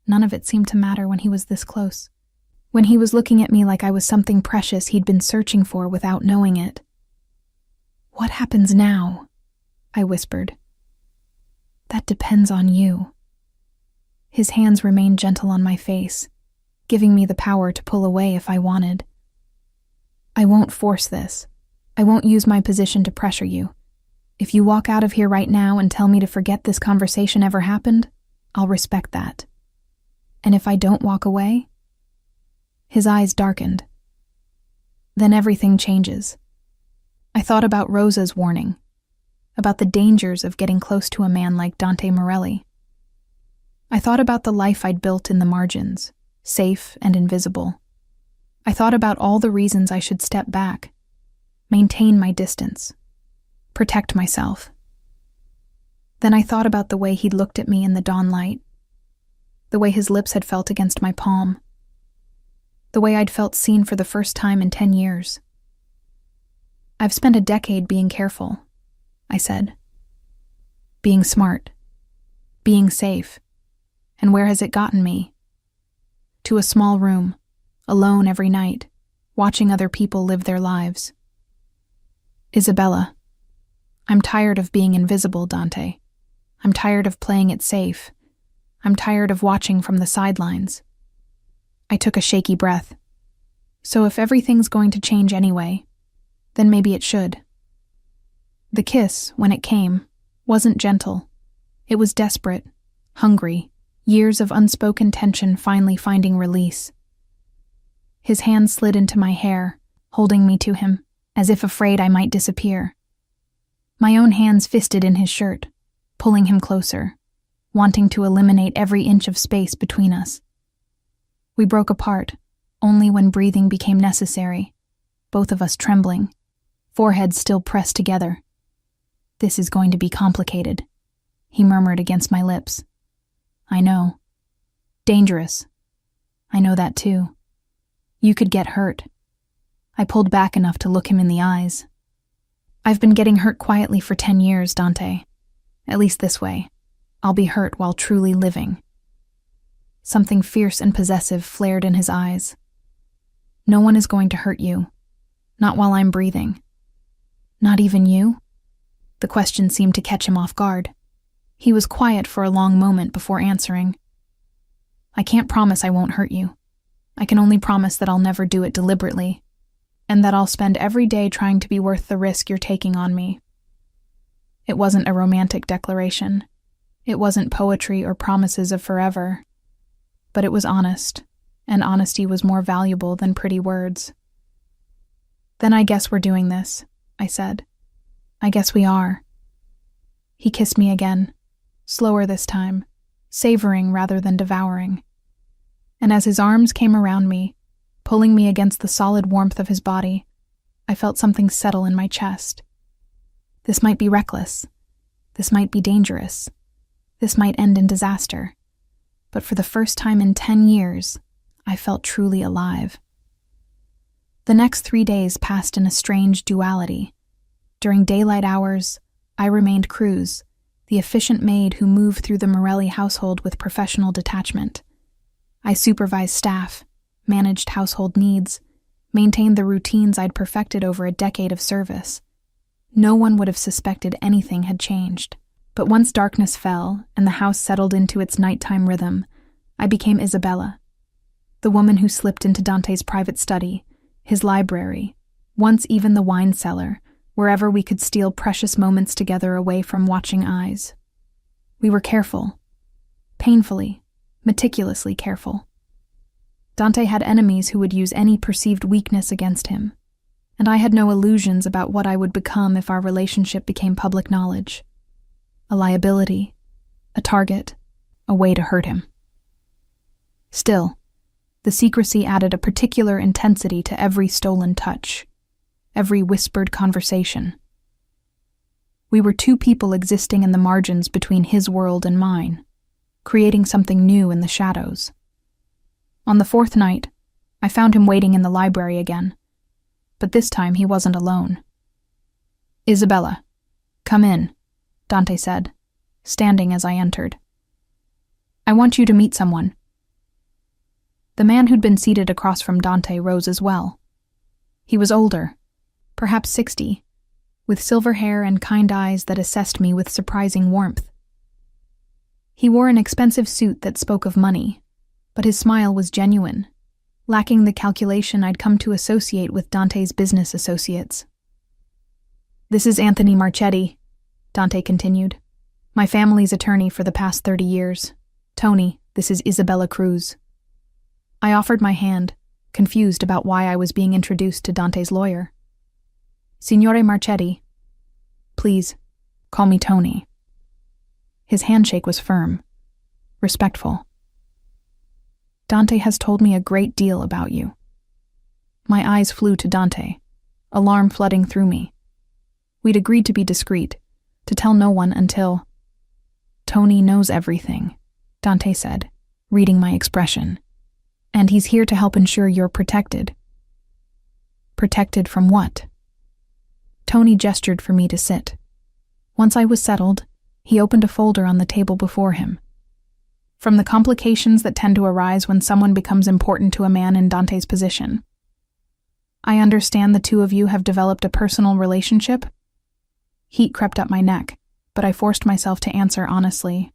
None of it seemed to matter when he was this close. When he was looking at me like I was something precious he'd been searching for without knowing it. "What happens now?" I whispered. "That depends on you." His hands remained gentle on my face, giving me the power to pull away if I wanted. "I won't force this. I won't use my position to pressure you. If you walk out of here right now and tell me to forget this conversation ever happened, I'll respect that. And if I don't walk away..." His eyes darkened. "Then everything changes." I thought about Rosa's warning, about the dangers of getting close to a man like Dante Morelli. I thought about the life I'd built in the margins, safe and invisible. I thought about all the reasons I should step back, maintain my distance, protect myself. Then I thought about the way he'd looked at me in the dawn light, the way his lips had felt against my palm, the way I'd felt seen for the first time in 10 years. "I've spent a decade being careful," I said. "Being smart, being safe. And where has it gotten me? To a small room, alone every night, watching other people live their lives. Isabella, I'm tired of being invisible, Dante. I'm tired of playing it safe. I'm tired of watching from the sidelines." I took a shaky breath. "So if everything's going to change anyway, then maybe it should." The kiss, when it came, wasn't gentle. It was desperate, hungry, years of unspoken tension finally finding release. His hand slid into my hair, holding me to him, as if afraid I might disappear. My own hands fisted in his shirt, pulling him closer, wanting to eliminate every inch of space between us. We broke apart, only when breathing became necessary, both of us trembling, foreheads still pressed together. "This is going to be complicated," he murmured against my lips. I know. Dangerous. I know that too. You could get hurt. I pulled back enough to look him in the eyes. I've been getting hurt quietly for 10 years, Dante. At least this way. I'll be hurt while truly living. Something fierce and possessive flared in his eyes. No one is going to hurt you. Not while I'm breathing. Not even you? The question seemed to catch him off guard. He was quiet for a long moment before answering. I can't promise I won't hurt you. I can only promise that I'll never do it deliberately, and that I'll spend every day trying to be worth the risk you're taking on me. It wasn't a romantic declaration. It wasn't poetry or promises of forever. But it was honest, and honesty was more valuable than pretty words. Then I guess we're doing this, I said. I guess we are. He kissed me again, slower this time, savoring rather than devouring. And as his arms came around me, pulling me against the solid warmth of his body, I felt something settle in my chest. This might be reckless. This might be dangerous. This might end in disaster. But for the first time in 10 years, I felt truly alive. The next 3 days passed in a strange duality. During daylight hours, I remained Cruz, the efficient maid who moved through the Morelli household with professional detachment. I supervised staff, managed household needs, maintained the routines I'd perfected over a decade of service. No one would have suspected anything had changed. But once darkness fell and the house settled into its nighttime rhythm, I became Isabella, the woman who slipped into Dante's private study, his library, once even the wine cellar, wherever we could steal precious moments together away from watching eyes. We were careful, painfully, meticulously careful. Dante had enemies who would use any perceived weakness against him, and I had no illusions about what I would become if our relationship became public knowledge. A liability, a target, a way to hurt him. Still, the secrecy added a particular intensity to every stolen touch, every whispered conversation. We were two people existing in the margins between his world and mine, creating something new in the shadows. On the 4th night, I found him waiting in the library again, but this time he wasn't alone. Isabella, come in, Dante said, standing as I entered. I want you to meet someone. The man who'd been seated across from Dante rose as well. He was older, perhaps 60, with silver hair and kind eyes that assessed me with surprising warmth. He wore an expensive suit that spoke of money, but his smile was genuine, lacking the calculation I'd come to associate with Dante's business associates. This is Anthony Marchetti, Dante continued. My family's attorney for the past 30 years. Tony, this is Isabella Cruz. I offered my hand, confused about why I was being introduced to Dante's lawyer. Signore Marchetti, please, call me Tony. His handshake was firm, respectful. Dante has told me a great deal about you. My eyes flew to Dante, alarm flooding through me. We'd agreed to be discreet, to tell no one until... Tony knows everything, Dante said, reading my expression. And he's here to help ensure you're protected. Protected from what? Tony gestured for me to sit. Once I was settled, he opened a folder on the table before him. From the complications that tend to arise when someone becomes important to a man in Dante's position. I understand the two of you have developed a personal relationship? Heat crept up my neck, but I forced myself to answer honestly.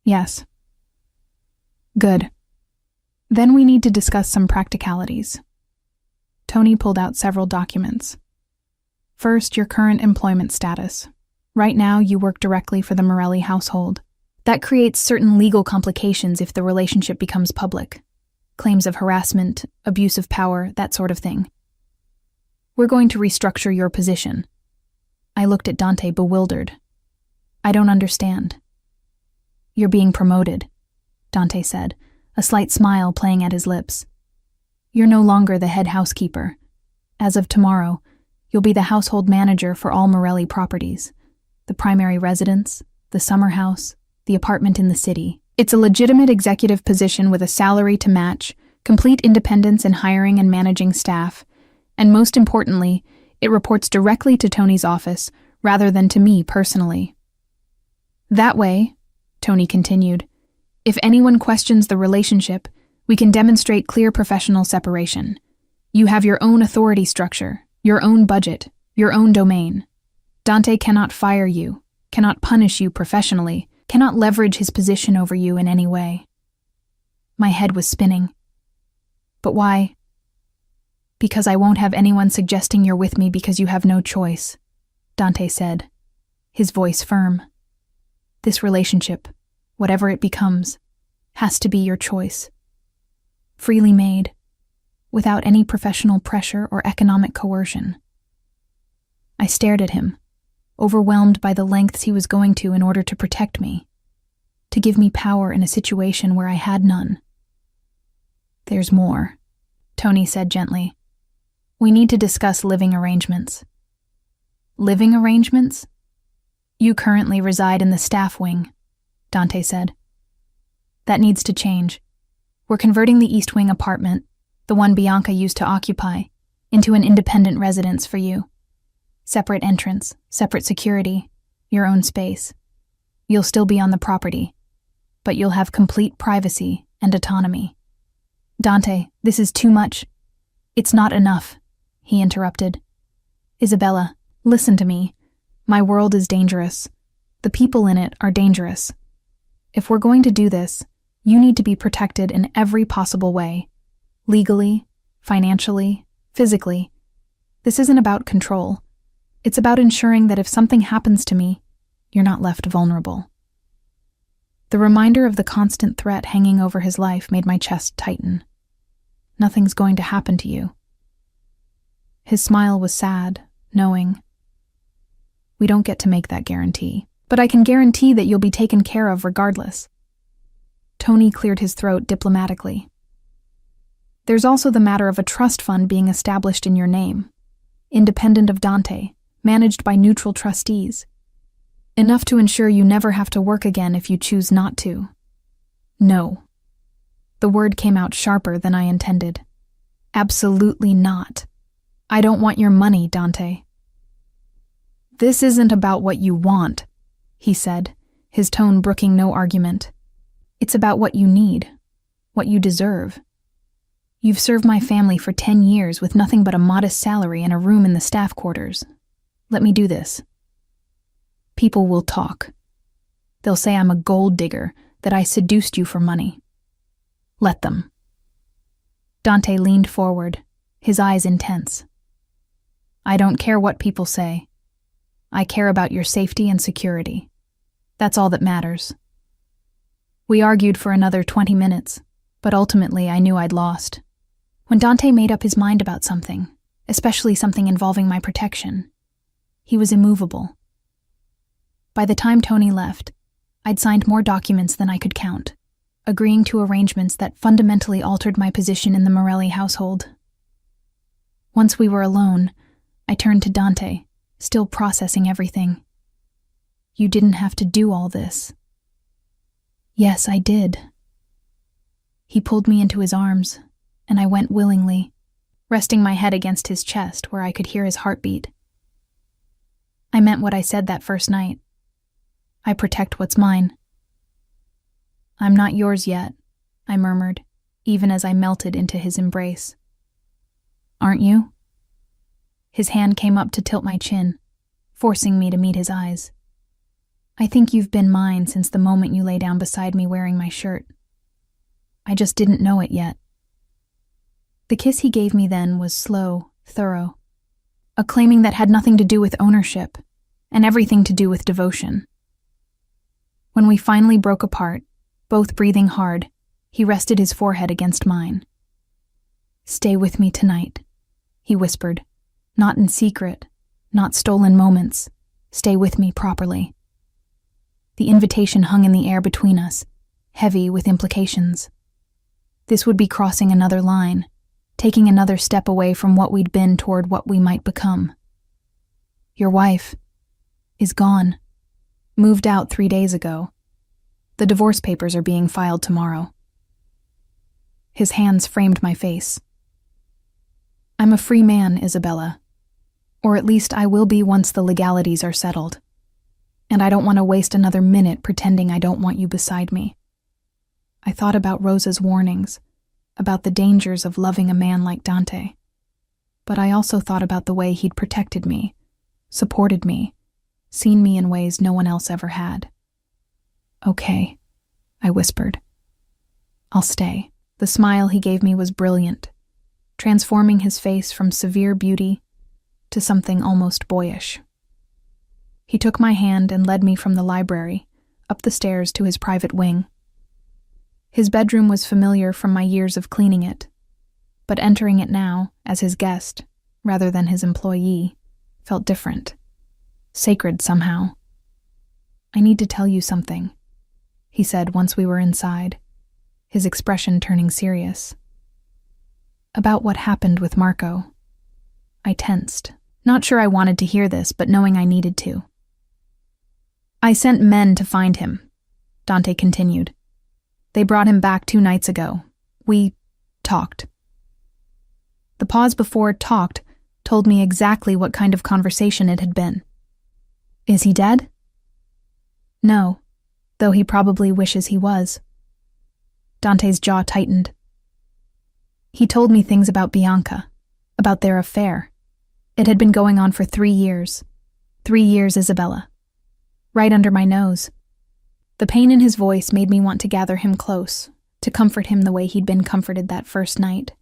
Yes. Good. Then we need to discuss some practicalities. Tony pulled out several documents. First, your current employment status. Right now, you work directly for the Morelli household. That creates certain legal complications if the relationship becomes public. Claims of harassment, abuse of power, that sort of thing. We're going to restructure your position. I looked at Dante bewildered. I don't understand. You're being promoted, Dante said, a slight smile playing at his lips. You're no longer the head housekeeper. As of tomorrow, you'll be the household manager for all Morelli properties. The primary residence, the summer house, the apartment in the city. It's a legitimate executive position with a salary to match, complete independence in hiring and managing staff, and most importantly, it reports directly to Tony's office rather than to me personally. That way, Tony continued, if anyone questions the relationship, we can demonstrate clear professional separation. You have your own authority structure, your own budget, your own domain. Dante cannot fire you, cannot punish you professionally, cannot leverage his position over you in any way. My head was spinning. But why? Because I won't have anyone suggesting you're with me because you have no choice, Dante said, his voice firm. This relationship, whatever it becomes, has to be your choice. Freely made, without any professional pressure or economic coercion. I stared at him, overwhelmed by the lengths he was going to in order to protect me, to give me power in a situation where I had none. There's more, Tony said gently. We need to discuss living arrangements. Living arrangements? You currently reside in the staff wing, Dante said. That needs to change. We're converting the East Wing apartment, the one Bianca used to occupy, into an independent residence for you. Separate entrance, separate security, your own space. You'll still be on the property, but you'll have complete privacy and autonomy. Dante, this is too much. It's not enough, he interrupted. Isabella, listen to me. My world is dangerous. The people in it are dangerous. If we're going to do this, you need to be protected in every possible way. Legally, financially, physically. This isn't about control. It's about ensuring that if something happens to me, you're not left vulnerable. The reminder of the constant threat hanging over his life made my chest tighten. Nothing's going to happen to you. His smile was sad, knowing. We don't get to make that guarantee, but I can guarantee that you'll be taken care of regardless. Tony cleared his throat diplomatically. There's also the matter of a trust fund being established in your name, independent of Dante, managed by neutral trustees. Enough to ensure you never have to work again if you choose not to. No. The word came out sharper than I intended. Absolutely not. I don't want your money, Dante. This isn't about what you want, he said, his tone brooking no argument. It's about what you need, what you deserve. You've served my family for 10 years with nothing but a modest salary and a room in the staff quarters. Let me do this. People will talk. They'll say I'm a gold digger, that I seduced you for money. Let them. Dante leaned forward, his eyes intense. I don't care what people say. I care about your safety and security. That's all that matters. We argued for another 20 minutes, but ultimately I knew I'd lost. When Dante made up his mind about something, especially something involving my protection, he was immovable. By the time Tony left, I'd signed more documents than I could count, agreeing to arrangements that fundamentally altered my position in the Morelli household. Once we were alone, I turned to Dante, still processing everything. You didn't have to do all this. Yes, I did. He pulled me into his arms, and I went willingly, resting my head against his chest where I could hear his heartbeat. I meant what I said that first night. I protect what's mine. I'm not yours yet, I murmured, even as I melted into his embrace. Aren't you? His hand came up to tilt my chin, forcing me to meet his eyes. I think you've been mine since the moment you lay down beside me wearing my shirt. I just didn't know it yet. The kiss he gave me then was slow, thorough, a claiming that had nothing to do with ownership and everything to do with devotion. When we finally broke apart, both breathing hard, he rested his forehead against mine. Stay with me tonight, he whispered, not in secret, not stolen moments. Stay with me properly. The invitation hung in the air between us, heavy with implications. This would be crossing another line, taking another step away from what we'd been toward what we might become. Your wife is gone, moved out 3 days ago. The divorce papers are being filed tomorrow. His hands framed my face. I'm a free man, Isabella. Or at least I will be once the legalities are settled. And I don't want to waste another minute pretending I don't want you beside me. I thought about Rosa's warnings, about the dangers of loving a man like Dante. But I also thought about the way he'd protected me, supported me, seen me in ways no one else ever had. Okay, I whispered. I'll stay. The smile he gave me was brilliant, transforming his face from severe beauty to something almost boyish. He took my hand and led me from the library, up the stairs to his private wing. His bedroom was familiar from my years of cleaning it, but entering it now, as his guest, rather than his employee, felt different, sacred somehow. I need to tell you something, he said once we were inside, his expression turning serious. About what happened with Marco. I tensed, not sure I wanted to hear this, but knowing I needed to. I sent men to find him, Dante continued. They brought him back 2 nights ago. We talked. The pause before talked told me exactly what kind of conversation it had been. Is he dead? No, though he probably wishes he was. Dante's jaw tightened. He told me things about Bianca, about their affair. It had been going on for 3 years. 3 years, Isabella. Right under my nose. The pain in his voice made me want to gather him close, to comfort him the way he'd been comforted that first night.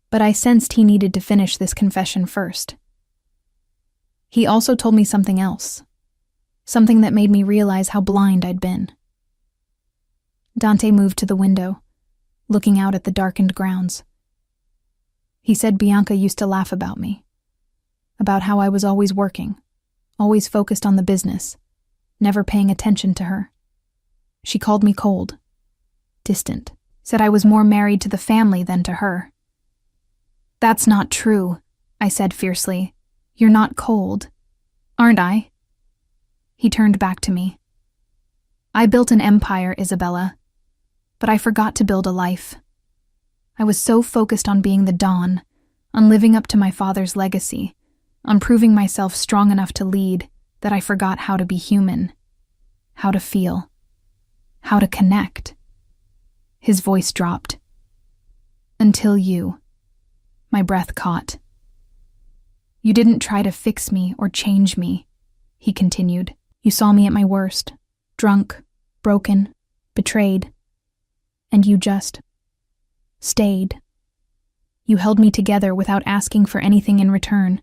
But I sensed he needed to finish this confession first. He also told me something else, something that made me realize how blind I'd been. Dante moved to the window, looking out at the darkened grounds. He said Bianca used to laugh about me, about how I was always working, always focused on the business, never paying attention to her. She called me cold, distant, said I was more married to the family than to her. That's not true, I said fiercely. You're not cold, aren't I? He turned back to me. I built an empire, Isabella, but I forgot to build a life. I was so focused on being the Dawn, on living up to my father's legacy, on proving myself strong enough to lead, that I forgot how to be human, how to feel, how to connect. His voice dropped. Until you. My breath caught. You didn't try to fix me or change me, he continued. You saw me at my worst, drunk, broken, betrayed. And you just stayed. You held me together without asking for anything in return.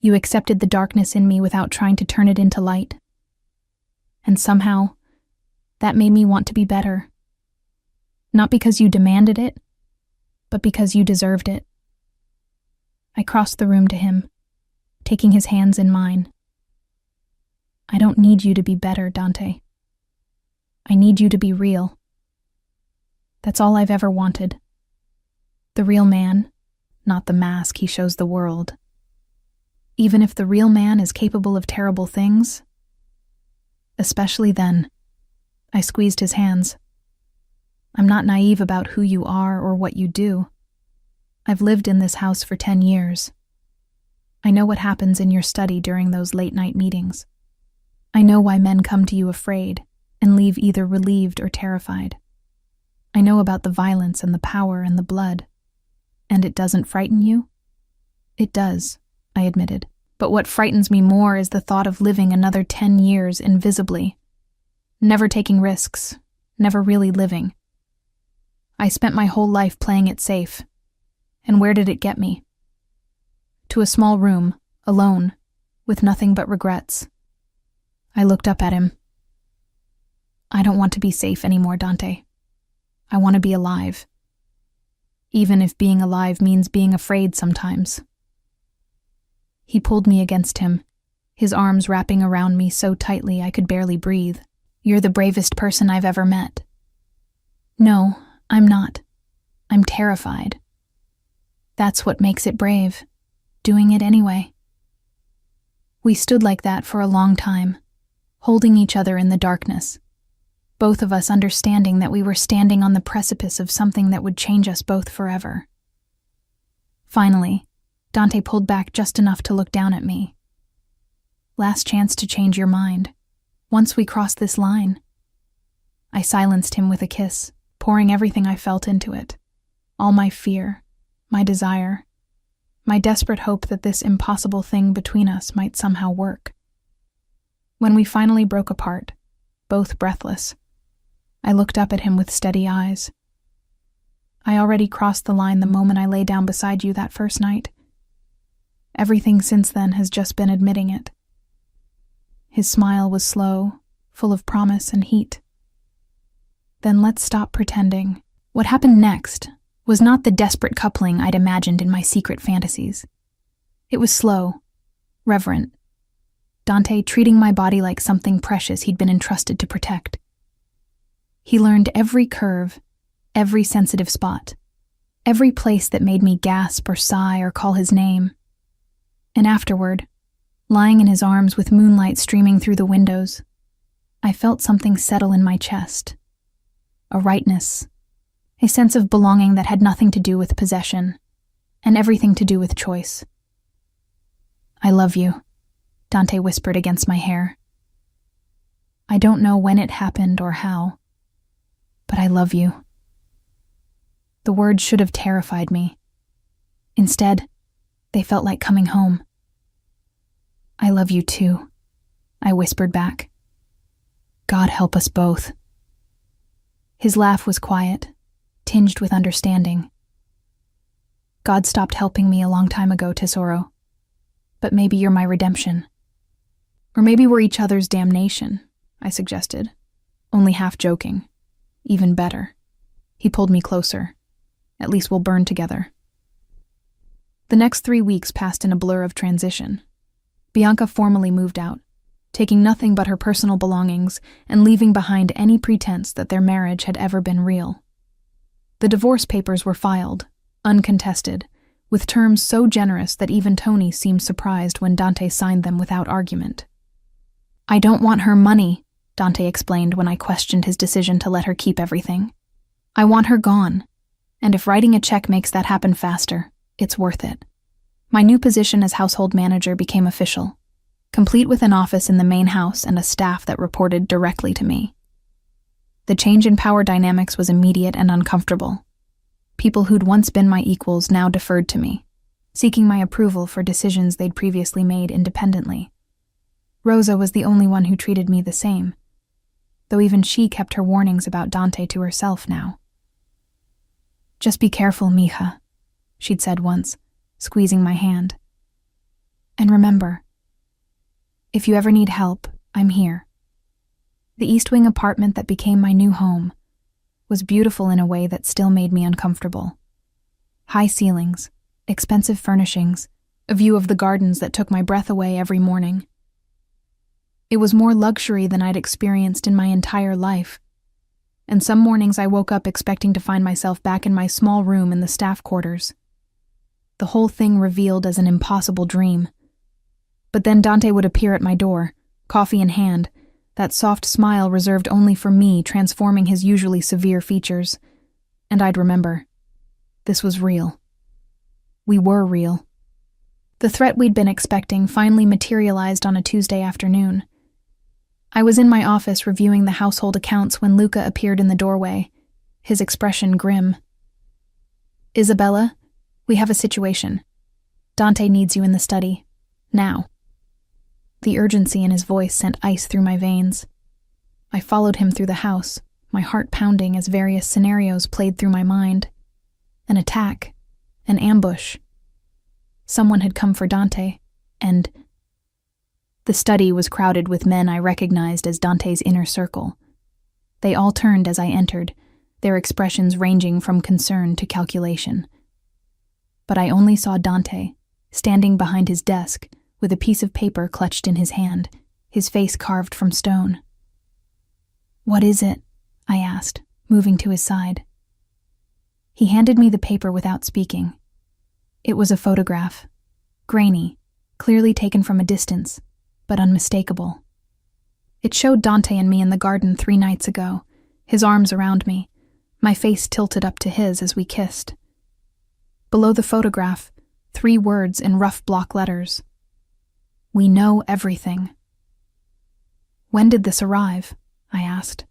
You accepted the darkness in me without trying to turn it into light. And somehow, that made me want to be better. Not because you demanded it, but because you deserved it. I crossed the room to him, taking his hands in mine. I don't need you to be better, Dante. I need you to be real. That's all I've ever wanted. The real man, not the mask he shows the world. Even if the real man is capable of terrible things, especially then. I squeezed his hands. I'm not naive about who you are or what you do. I've lived in this house for 10 years. I know what happens in your study during those late-night meetings. I know why men come to you afraid and leave either relieved or terrified. I know about the violence and the power and the blood. And it doesn't frighten you? It does, I admitted. But what frightens me more is the thought of living another 10 years invisibly. Never taking risks, never really living. I spent my whole life playing it safe. And where did it get me? To a small room, alone, with nothing but regrets. I looked up at him. I don't want to be safe anymore, Dante. I want to be alive. Even if being alive means being afraid sometimes. He pulled me against him, his arms wrapping around me so tightly I could barely breathe. You're the bravest person I've ever met. No, I'm not. I'm terrified. That's what makes it brave, doing it anyway. We stood like that for a long time, holding each other in the darkness. both of us understanding that we were standing on the precipice of something that would change us both forever. Finally, Dante pulled back just enough to look down at me. "Last chance to change your mind. Once we cross this line." I silenced him with a kiss, pouring everything I felt into it. All my fear, my desire, my desperate hope that this impossible thing between us might somehow work. When we finally broke apart, both breathless, I looked up at him with steady eyes. "I already crossed the line the moment I lay down beside you that first night. Everything since then has just been admitting it." His smile was slow, full of promise and heat. "Then let's stop pretending." What happened next was not the desperate coupling I'd imagined in my secret fantasies. It was slow, reverent. Dante treating my body like something precious he'd been entrusted to protect. He learned every curve, every sensitive spot, every place that made me gasp or sigh or call his name. And afterward, lying in his arms with moonlight streaming through the windows, I felt something settle in my chest. A rightness, a sense of belonging that had nothing to do with possession, and everything to do with choice. "I love you," Dante whispered against my hair. "I don't know when it happened or how, but I love you." The words should have terrified me. Instead, they felt like coming home. "I love you too," I whispered back. "God help us both." His laugh was quiet, tinged with understanding. "God stopped helping me a long time ago, Tesoro. But maybe you're my redemption. Or maybe we're each other's damnation," I suggested, only half joking. "Even better." He pulled me closer. "At least we'll burn together." The next 3 weeks passed in a blur of transition. Bianca formally moved out, taking nothing but her personal belongings and leaving behind any pretense that their marriage had ever been real. The divorce papers were filed, uncontested, with terms so generous that even Tony seemed surprised when Dante signed them without argument. "I don't want her money," Dante explained when I questioned his decision to let her keep everything. "I want her gone, and if writing a check makes that happen faster, it's worth it." My new position as household manager became official, complete with an office in the main house and a staff that reported directly to me. The change in power dynamics was immediate and uncomfortable. People who'd once been my equals now deferred to me, seeking my approval for decisions they'd previously made independently. Rosa was the only one who treated me the same, though even she kept her warnings about Dante to herself now. "Just be careful, mija," she'd said once, squeezing my hand. "And remember, if you ever need help, I'm here." The East Wing apartment that became my new home was beautiful in a way that still made me uncomfortable. High ceilings, expensive furnishings, a view of the gardens that took my breath away every morning. It was more luxury than I'd experienced in my entire life, and some mornings I woke up expecting to find myself back in my small room in the staff quarters. The whole thing revealed as an impossible dream. But then Dante would appear at my door, coffee in hand, that soft smile reserved only for me transforming his usually severe features, and I'd remember. This was real. We were real. The threat we'd been expecting finally materialized on a Tuesday afternoon. I was in my office reviewing the household accounts when Luca appeared in the doorway, his expression grim. "Isabella, we have a situation. Dante needs you in the study. Now." The urgency in his voice sent ice through my veins. I followed him through the house, my heart pounding as various scenarios played through my mind. An attack, an ambush. Someone had come for Dante, and the study was crowded with men I recognized as Dante's inner circle. They all turned as I entered, their expressions ranging from concern to calculation. But I only saw Dante, standing behind his desk, with a piece of paper clutched in his hand, his face carved from stone. "What is it?" I asked, moving to his side. He handed me the paper without speaking. It was a photograph, grainy, clearly taken from a distance, but unmistakable. It showed Dante and me in the garden 3 nights ago, his arms around me, my face tilted up to his as we kissed. Below the photograph, 3 words in rough block letters. We know everything. When did this arrive? I asked,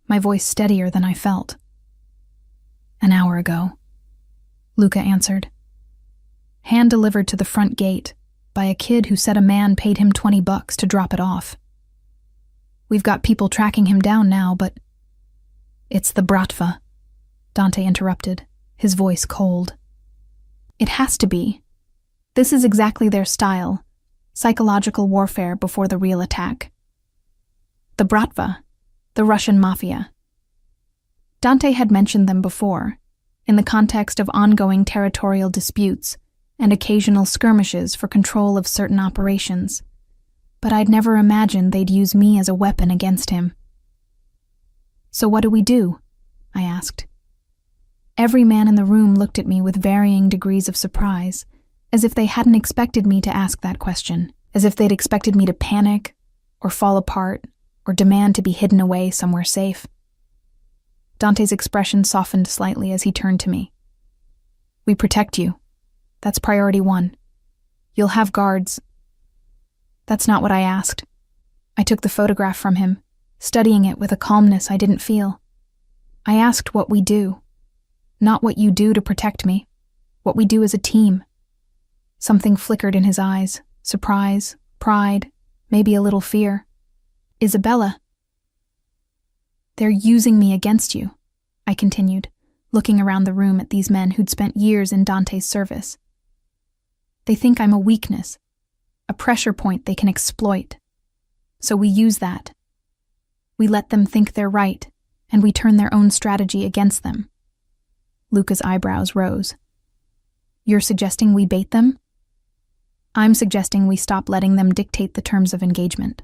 my voice steadier than I felt. An hour ago, Luca answered. Hand-delivered to the front gate by a kid who said a man paid him $20 to drop it off. We've got people tracking him down now, but... It's the Bratva, Dante interrupted, his voice cold. It has to be. This is exactly their style, psychological warfare before the real attack. The Bratva, the Russian mafia. Dante had mentioned them before, in the context of ongoing territorial disputes and occasional skirmishes for control of certain operations, but I'd never imagined they'd use me as a weapon against him. So what do we do? I asked. Every man in the room looked at me with varying degrees of surprise, as if they hadn't expected me to ask that question, as if they'd expected me to panic, or fall apart, or demand to be hidden away somewhere safe. Dante's expression softened slightly as he turned to me. We protect you. That's priority 1. You'll have guards. That's not what I asked. I took the photograph from him, studying it with a calmness I didn't feel. I asked what we do. Not what you do to protect me. What we do as a team. Something flickered in his eyes. Surprise, pride, maybe a little fear. Isabella. They're using me against you, I continued, looking around the room at these men who'd spent years in Dante's service. They think I'm a weakness, a pressure point they can exploit. So we use that. We let them think they're right, and we turn their own strategy against them. Luca's eyebrows rose. You're suggesting we bait them? I'm suggesting we stop letting them dictate the terms of engagement.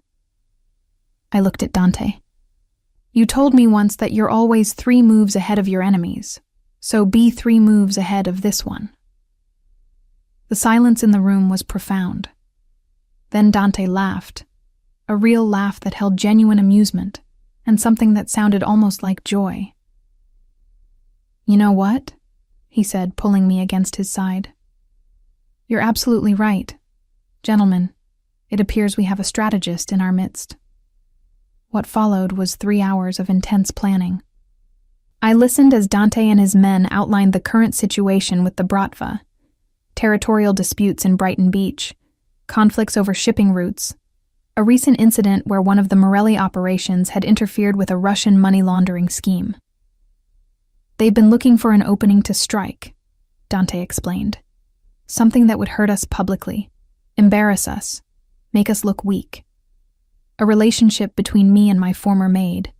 I looked at Dante. You told me once that you're always 3 moves ahead of your enemies, so be 3 moves ahead of this one. The silence in the room was profound. Then Dante laughed, a real laugh that held genuine amusement, and something that sounded almost like joy. You know what? He said, pulling me against his side. You're absolutely right. Gentlemen, it appears we have a strategist in our midst. What followed was 3 hours of intense planning. I listened as Dante and his men outlined the current situation with the Bratva, territorial disputes in Brighton Beach, conflicts over shipping routes, a recent incident where one of the Morelli operations had interfered with a Russian money laundering scheme. They'd been looking for an opening to strike, Dante explained. Something that would hurt us publicly, embarrass us, make us look weak. A relationship between me and my former maid,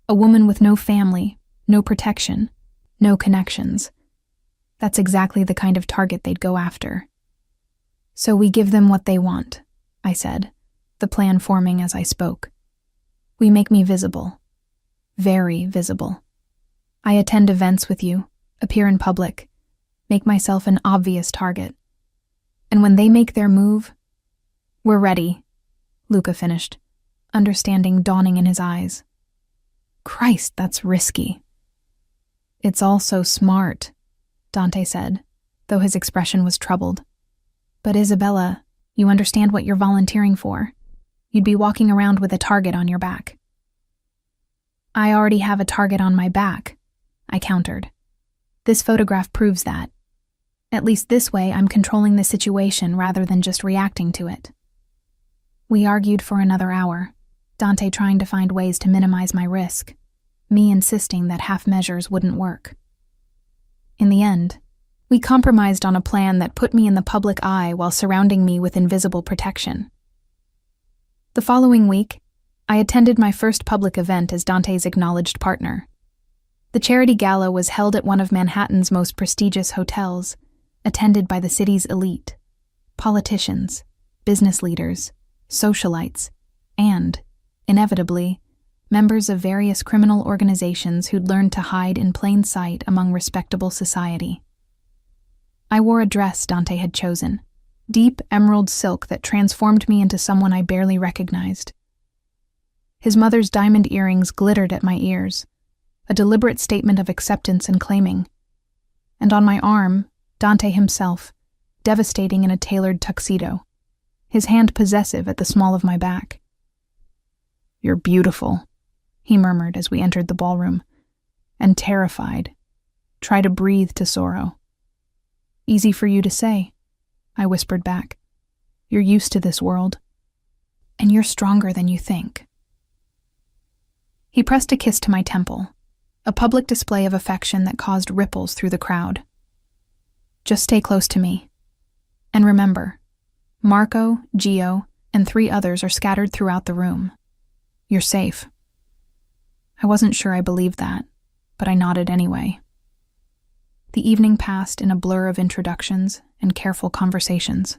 a woman with no family, no protection, no connections. That's exactly the kind of target they'd go after. So we give them what they want, I said, the plan forming as I spoke. We make me visible. Very visible. I attend events with you, appear in public, make myself an obvious target. And when they make their move, we're ready, Luca finished, understanding dawning in his eyes. Christ, that's risky. It's all so smart, Dante said, though his expression was troubled. But Isabella, you understand what you're volunteering for. You'd be walking around with a target on your back. I already have a target on my back, I countered. This photograph proves that. At least this way I'm controlling the situation rather than just reacting to it. We argued for another hour, Dante trying to find ways to minimize my risk, me insisting that half measures wouldn't work. In the end, we compromised on a plan that put me in the public eye while surrounding me with invisible protection. The following week, I attended my first public event as Dante's acknowledged partner. The charity gala was held at one of Manhattan's most prestigious hotels, attended by the city's elite, politicians, business leaders, socialites, and, inevitably, members of various criminal organizations who'd learned to hide in plain sight among respectable society. I wore a dress Dante had chosen, deep emerald silk that transformed me into someone I barely recognized. His mother's diamond earrings glittered at my ears, a deliberate statement of acceptance and claiming. And on my arm, Dante himself, devastating in a tailored tuxedo, his hand possessive at the small of my back. "You're beautiful," he murmured as we entered the ballroom, and terrified. "Try to breathe, Tesoro." "Easy for you to say," I whispered back. "You're used to this world, and you're stronger than you think." He pressed a kiss to my temple, a public display of affection that caused ripples through the crowd. "Just stay close to me. And remember, Marco, Gio, and 3 others are scattered throughout the room. You're safe." I wasn't sure I believed that, but I nodded anyway. The evening passed in a blur of introductions and careful conversations.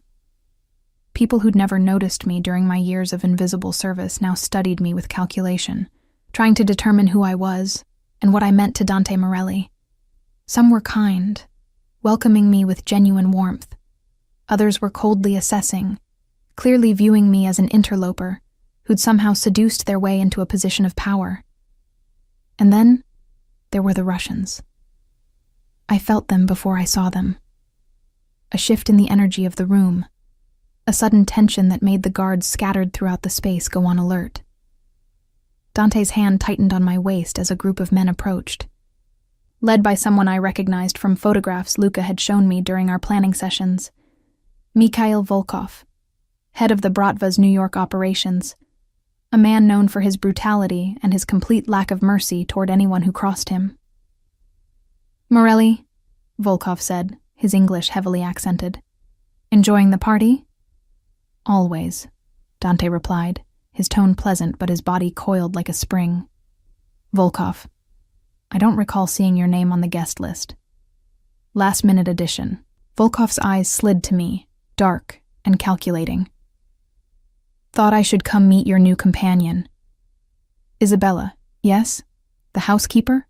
People who'd never noticed me during my years of invisible service now studied me with calculation, trying to determine who I was and what I meant to Dante Morelli. Some were kind, welcoming me with genuine warmth. Others were coldly assessing, clearly viewing me as an interloper who'd somehow seduced their way into a position of power. And then there were the Russians. I felt them before I saw them. A shift in the energy of the room, a sudden tension that made the guards scattered throughout the space go on alert. Dante's hand tightened on my waist as a group of men approached, led by someone I recognized from photographs Luca had shown me during our planning sessions. Mikhail Volkov, head of the Bratva's New York operations, a man known for his brutality and his complete lack of mercy toward anyone who crossed him. "Morelli," Volkov said, his English heavily accented. "Enjoying the party?" "Always," Dante replied, his tone pleasant but his body coiled like a spring. "Volkov, I don't recall seeing your name on the guest list." "Last-minute addition." Volkov's eyes slid to me, dark and calculating. "Thought I should come meet your new companion." "Isabella, yes? The housekeeper?"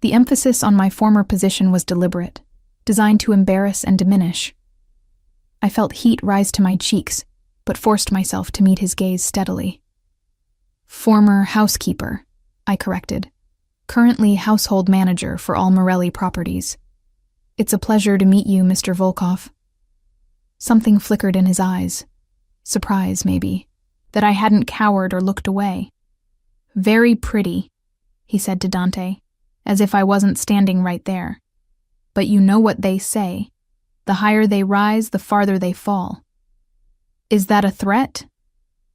The emphasis on my former position was deliberate, designed to embarrass and diminish. I felt heat rise to my cheeks, but forced myself to meet his gaze steadily. "Former housekeeper," I corrected. "Currently household manager for all Morelli properties. It's a pleasure to meet you, Mr. Volkov." Something flickered in his eyes. Surprise, maybe, that I hadn't cowered or looked away. "Very pretty," he said to Dante, as if I wasn't standing right there. "But you know what they say. The higher they rise, the farther they fall." "Is that a threat?"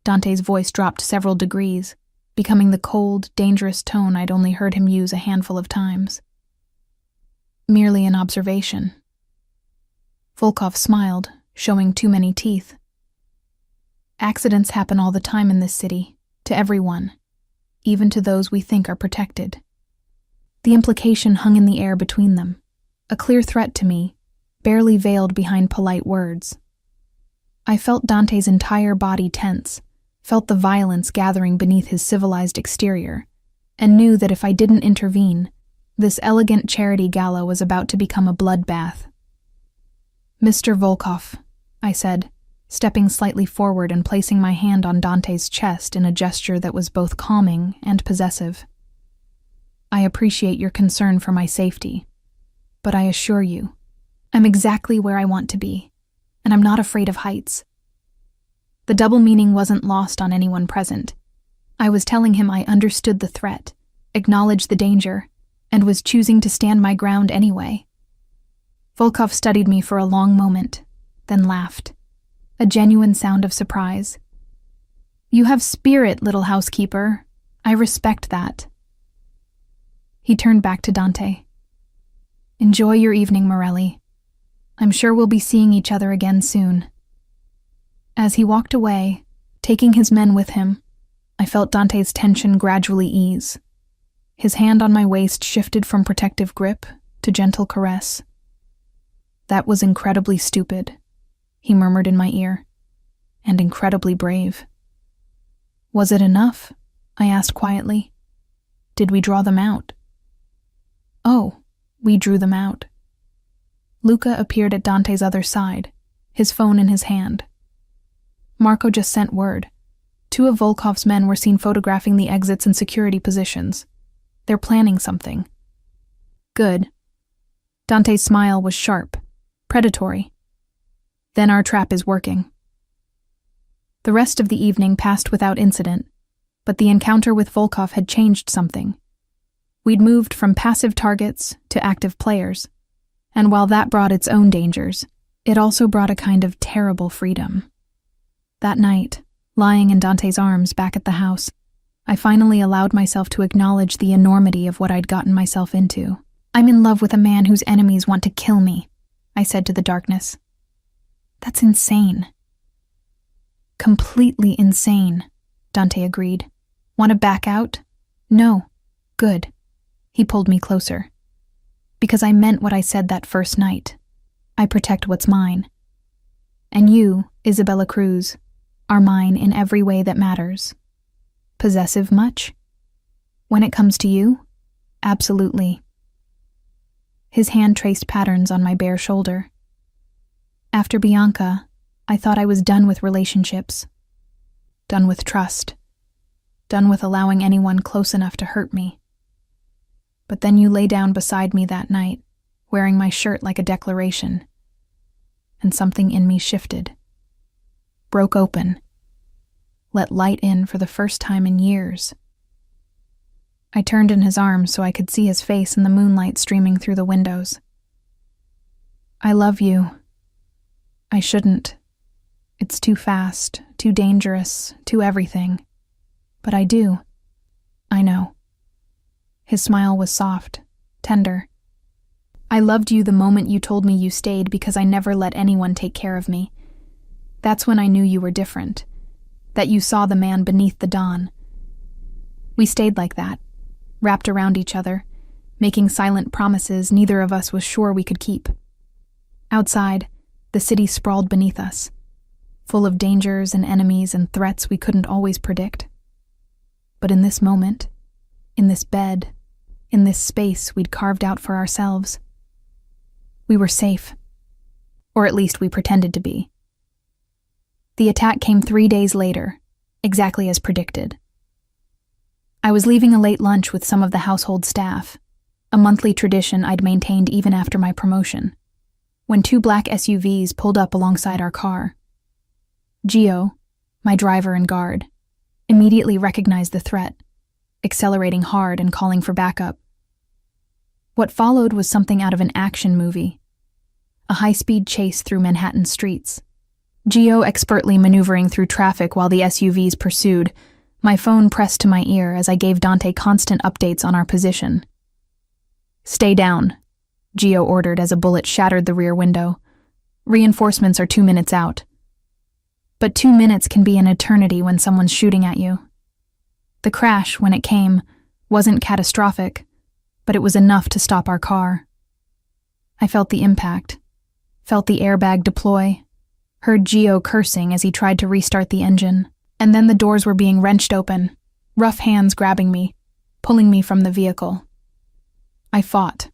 Dante's voice dropped several degrees, becoming the cold, dangerous tone I'd only heard him use a handful of times. "Merely an observation." Volkov smiled, showing too many teeth. "Accidents happen all the time in this city, to everyone, even to those we think are protected." The implication hung in the air between them, a clear threat to me, barely veiled behind polite words. I felt Dante's entire body tense, felt the violence gathering beneath his civilized exterior, and knew that if I didn't intervene, this elegant charity gala was about to become a bloodbath. "Mr. Volkov," I said, stepping slightly forward and placing my hand on Dante's chest in a gesture that was both calming and possessive. "I appreciate your concern for my safety, but I assure you, I'm exactly where I want to be, and I'm not afraid of heights." The double meaning wasn't lost on anyone present. I was telling him I understood the threat, acknowledged the danger, and was choosing to stand my ground anyway. Volkov studied me for a long moment, then laughed, a genuine sound of surprise. "You have spirit, little housekeeper. I respect that." He turned back to Dante. "Enjoy your evening, Morelli. I'm sure we'll be seeing each other again soon." As he walked away, taking his men with him, I felt Dante's tension gradually ease. His hand on my waist shifted from protective grip to gentle caress. "That was incredibly stupid," he murmured in my ear, "and incredibly brave." "Was it enough?" I asked quietly. "Did we draw them out?" "Oh, we drew them out." Luca appeared at Dante's other side, his phone in his hand. Marco just sent word. 2 of Volkov's men were seen photographing the exits and security positions. They're planning something. Good. Dante's smile was sharp, predatory. Then our trap is working. The rest of the evening passed without incident, but the encounter with Volkov had changed something. We'd moved from passive targets to active players, and while that brought its own dangers, it also brought a kind of terrible freedom. That night, lying in Dante's arms back at the house, I finally allowed myself to acknowledge the enormity of what I'd gotten myself into. "I'm in love with a man whose enemies want to kill me," I said to the darkness. "That's insane." "Completely insane," Dante agreed. "Want to back out?" "No." "Good." He pulled me closer. "Because I meant what I said that first night. I protect what's mine. And you, Isabella Cruz, are mine in every way that matters. Possessive much? When it comes to you? Absolutely." His hand traced patterns on my bare shoulder. After Bianca, I thought I was done with relationships. Done with trust. Done with allowing anyone close enough to hurt me. But then you lay down beside me that night, wearing my shirt like a declaration, and something in me shifted. Broke open. Let light in for the first time in years. I turned in his arms so I could see his face in the moonlight streaming through the windows. "I love you. I shouldn't. It's too fast, too dangerous, too everything. But I do. I know." His smile was soft, tender. "I loved you the moment you told me you stayed because I never let anyone take care of me. That's when I knew you were different, that you saw the man beneath the dawn. We stayed like that, wrapped around each other, making silent promises neither of us was sure we could keep. Outside, the city sprawled beneath us, full of dangers and enemies and threats we couldn't always predict. But in this moment, in this bed, in this space we'd carved out for ourselves, we were safe. Or at least we pretended to be. The attack came 3 days later, exactly as predicted. I was leaving a late lunch with some of the household staff, a monthly tradition I'd maintained even after my promotion, when 2 black SUVs pulled up alongside our car. Gio, my driver and guard, immediately recognized the threat, accelerating hard and calling for backup. What followed was something out of an action movie, a high-speed chase through Manhattan streets. Gio expertly maneuvering through traffic while the SUVs pursued, my phone pressed to my ear as I gave Dante constant updates on our position. "Stay down," Gio ordered as a bullet shattered the rear window. "Reinforcements are 2 minutes out." But 2 minutes can be an eternity when someone's shooting at you. The crash, when it came, wasn't catastrophic, but it was enough to stop our car. I felt the impact, felt the airbag deploy, heard Gio cursing as he tried to restart the engine, and then the doors were being wrenched open, rough hands grabbing me, pulling me from the vehicle. I fought.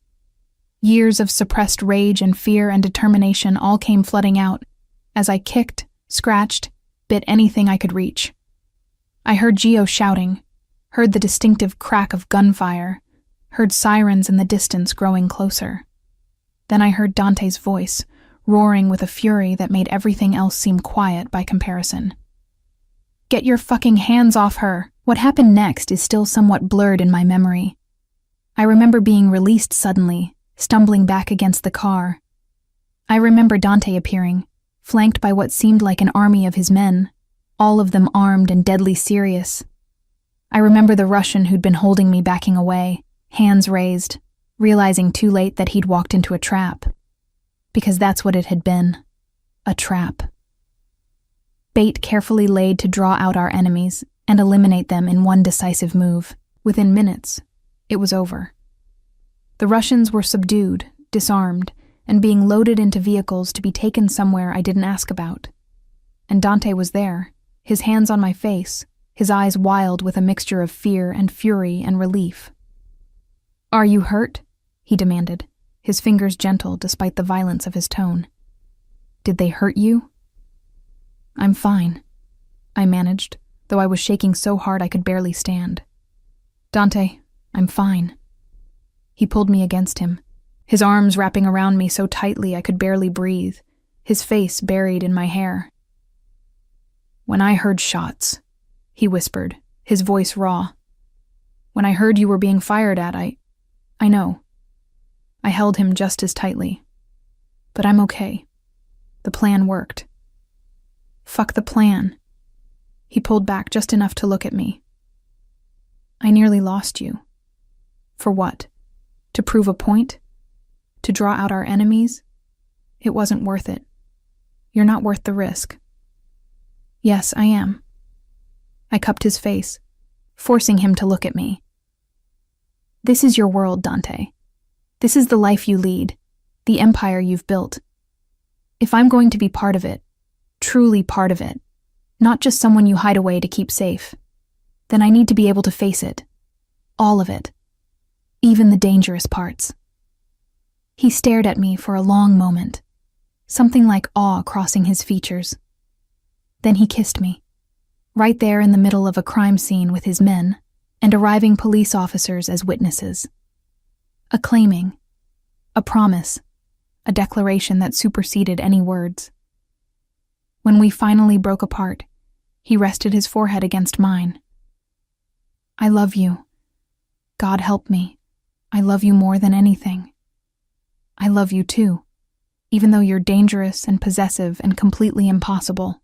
Years of suppressed rage and fear and determination all came flooding out as I kicked, scratched, bit anything I could reach. I heard Gio shouting, heard the distinctive crack of gunfire, heard sirens in the distance growing closer. Then I heard Dante's voice, roaring with a fury that made everything else seem quiet by comparison. "Get your fucking hands off her!" What happened next is still somewhat blurred in my memory. I remember being released suddenly, stumbling back against the car. I remember Dante appearing, flanked by what seemed like an army of his men, all of them armed and deadly serious. I remember the Russian who'd been holding me backing away, hands raised, realizing too late that he'd walked into a trap. Because that's what it had been, a trap. Bait carefully laid to draw out our enemies and eliminate them in one decisive move. Within minutes, it was over. The Russians were subdued, disarmed, and being loaded into vehicles to be taken somewhere I didn't ask about. And Dante was there, his hands on my face, his eyes wild with a mixture of fear and fury and relief. "Are you hurt?" he demanded, his fingers gentle despite the violence of his tone. "Did they hurt you?" "I'm fine," I managed, though I was shaking so hard I could barely stand. "Dante, I'm fine." He pulled me against him, his arms wrapping around me so tightly I could barely breathe, his face buried in my hair. "When I heard shots," he whispered, his voice raw. "When I heard you were being fired at, I know." I held him just as tightly. "But I'm okay. The plan worked." "Fuck the plan." He pulled back just enough to look at me. "I nearly lost you. For what? To prove a point? To draw out our enemies? It wasn't worth it. You're not worth the risk." "Yes, I am." I cupped his face, forcing him to look at me. "This is your world, Dante. This is the life you lead, the empire you've built. If I'm going to be part of it, truly part of it, not just someone you hide away to keep safe, then I need to be able to face it. All of it. Even the dangerous parts." He stared at me for a long moment, something like awe crossing his features. Then he kissed me, right there in the middle of a crime scene with his men and arriving police officers as witnesses. A claiming, a promise, a declaration that superseded any words. When we finally broke apart, he rested his forehead against mine. "I love you. God help me. I love you more than anything. I love you too, even though you're dangerous and possessive and completely impossible.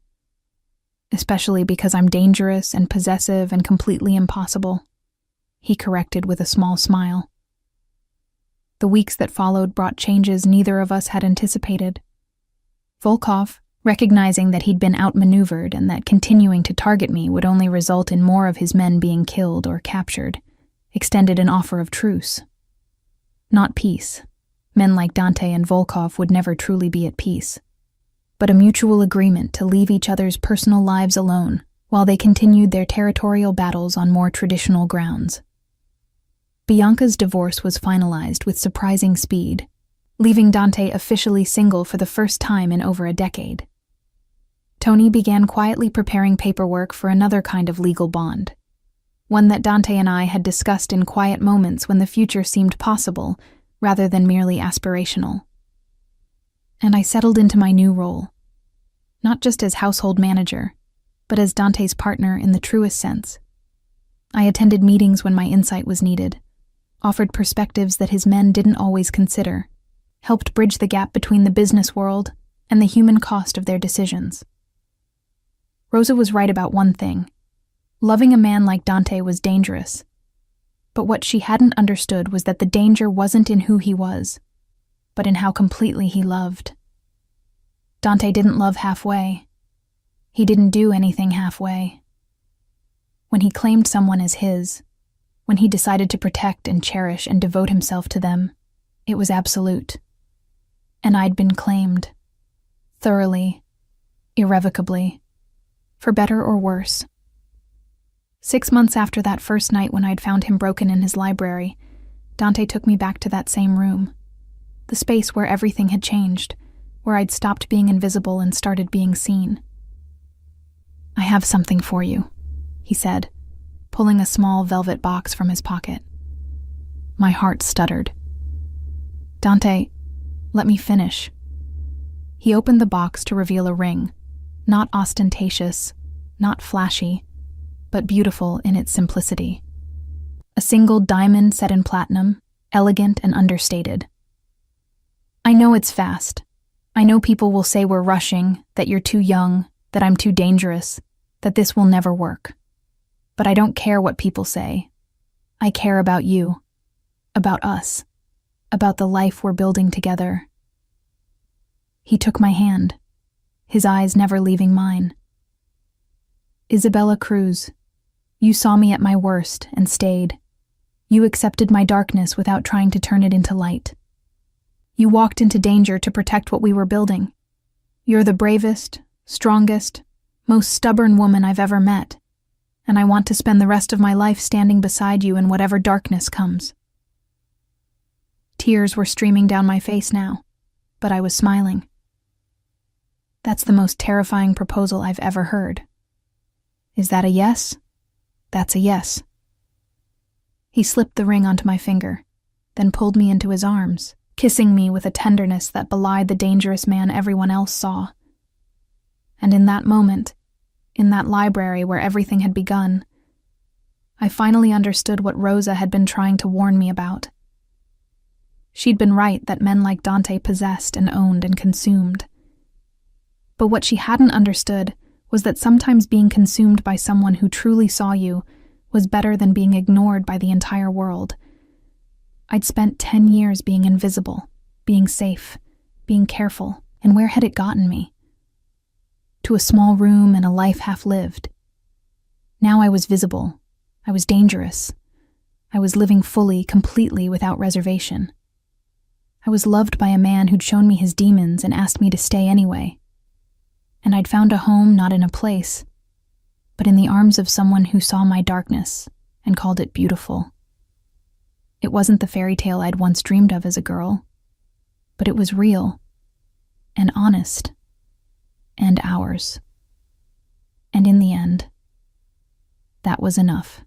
Especially because I'm dangerous and possessive and completely impossible," he corrected with a small smile. The weeks that followed brought changes neither of us had anticipated. Volkov, recognizing that he'd been outmaneuvered and that continuing to target me would only result in more of his men being killed or captured, extended an offer of truce. Not peace. Men like Dante and Volkov would never truly be at peace, but a mutual agreement to leave each other's personal lives alone while they continued their territorial battles on more traditional grounds. Bianca's divorce was finalized with surprising speed, leaving Dante officially single for the first time in over a decade. Tony began quietly preparing paperwork for another kind of legal bond, one that Dante and I had discussed in quiet moments when the future seemed possible rather than merely aspirational. And I settled into my new role, not just as household manager, but as Dante's partner in the truest sense. I attended meetings when my insight was needed, offered perspectives that his men didn't always consider, helped bridge the gap between the business world and the human cost of their decisions. Rosa was right about one thing. Loving a man like Dante was dangerous. But what she hadn't understood was that the danger wasn't in who he was, but in how completely he loved. Dante didn't love halfway. He didn't do anything halfway. When he claimed someone as his, when he decided to protect and cherish and devote himself to them, it was absolute. And I'd been claimed. Thoroughly. Irrevocably. For better or worse. 6 months after that first night when I'd found him broken in his library, Dante took me back to that same room. The space where everything had changed, where I'd stopped being invisible and started being seen. "I have something for you," he said, pulling a small velvet box from his pocket. My heart stuttered. "Dante, let me finish." He opened the box to reveal a ring, not ostentatious, not flashy, but beautiful in its simplicity. A single diamond set in platinum, elegant and understated. "I know it's fast. I know people will say we're rushing, that you're too young, that I'm too dangerous, that this will never work. But I don't care what people say. I care about you, about us, about the life we're building together." He took my hand, his eyes never leaving mine. "Isabella Cruz, you saw me at my worst and stayed. You accepted my darkness without trying to turn it into light. You walked into danger to protect what we were building. You're the bravest, strongest, most stubborn woman I've ever met, and I want to spend the rest of my life standing beside you in whatever darkness comes." Tears were streaming down my face now, but I was smiling. "That's the most terrifying proposal I've ever heard. Is that a yes? That's a yes." He slipped the ring onto my finger, then pulled me into his arms, kissing me with a tenderness that belied the dangerous man everyone else saw. And in that moment, in that library where everything had begun, I finally understood what Rosa had been trying to warn me about. She'd been right that men like Dante possessed and owned and consumed. But what she hadn't understood was that sometimes being consumed by someone who truly saw you was better than being ignored by the entire world. I'd spent 10 years being invisible, being safe, being careful, and where had it gotten me? To a small room and a life half-lived. Now I was visible. I was dangerous. I was living fully, completely, without reservation. I was loved by a man who'd shown me his demons and asked me to stay anyway. And I'd found a home not in a place, but in the arms of someone who saw my darkness and called it beautiful. It wasn't the fairy tale I'd once dreamed of as a girl, but it was real and honest and ours. And in the end, that was enough.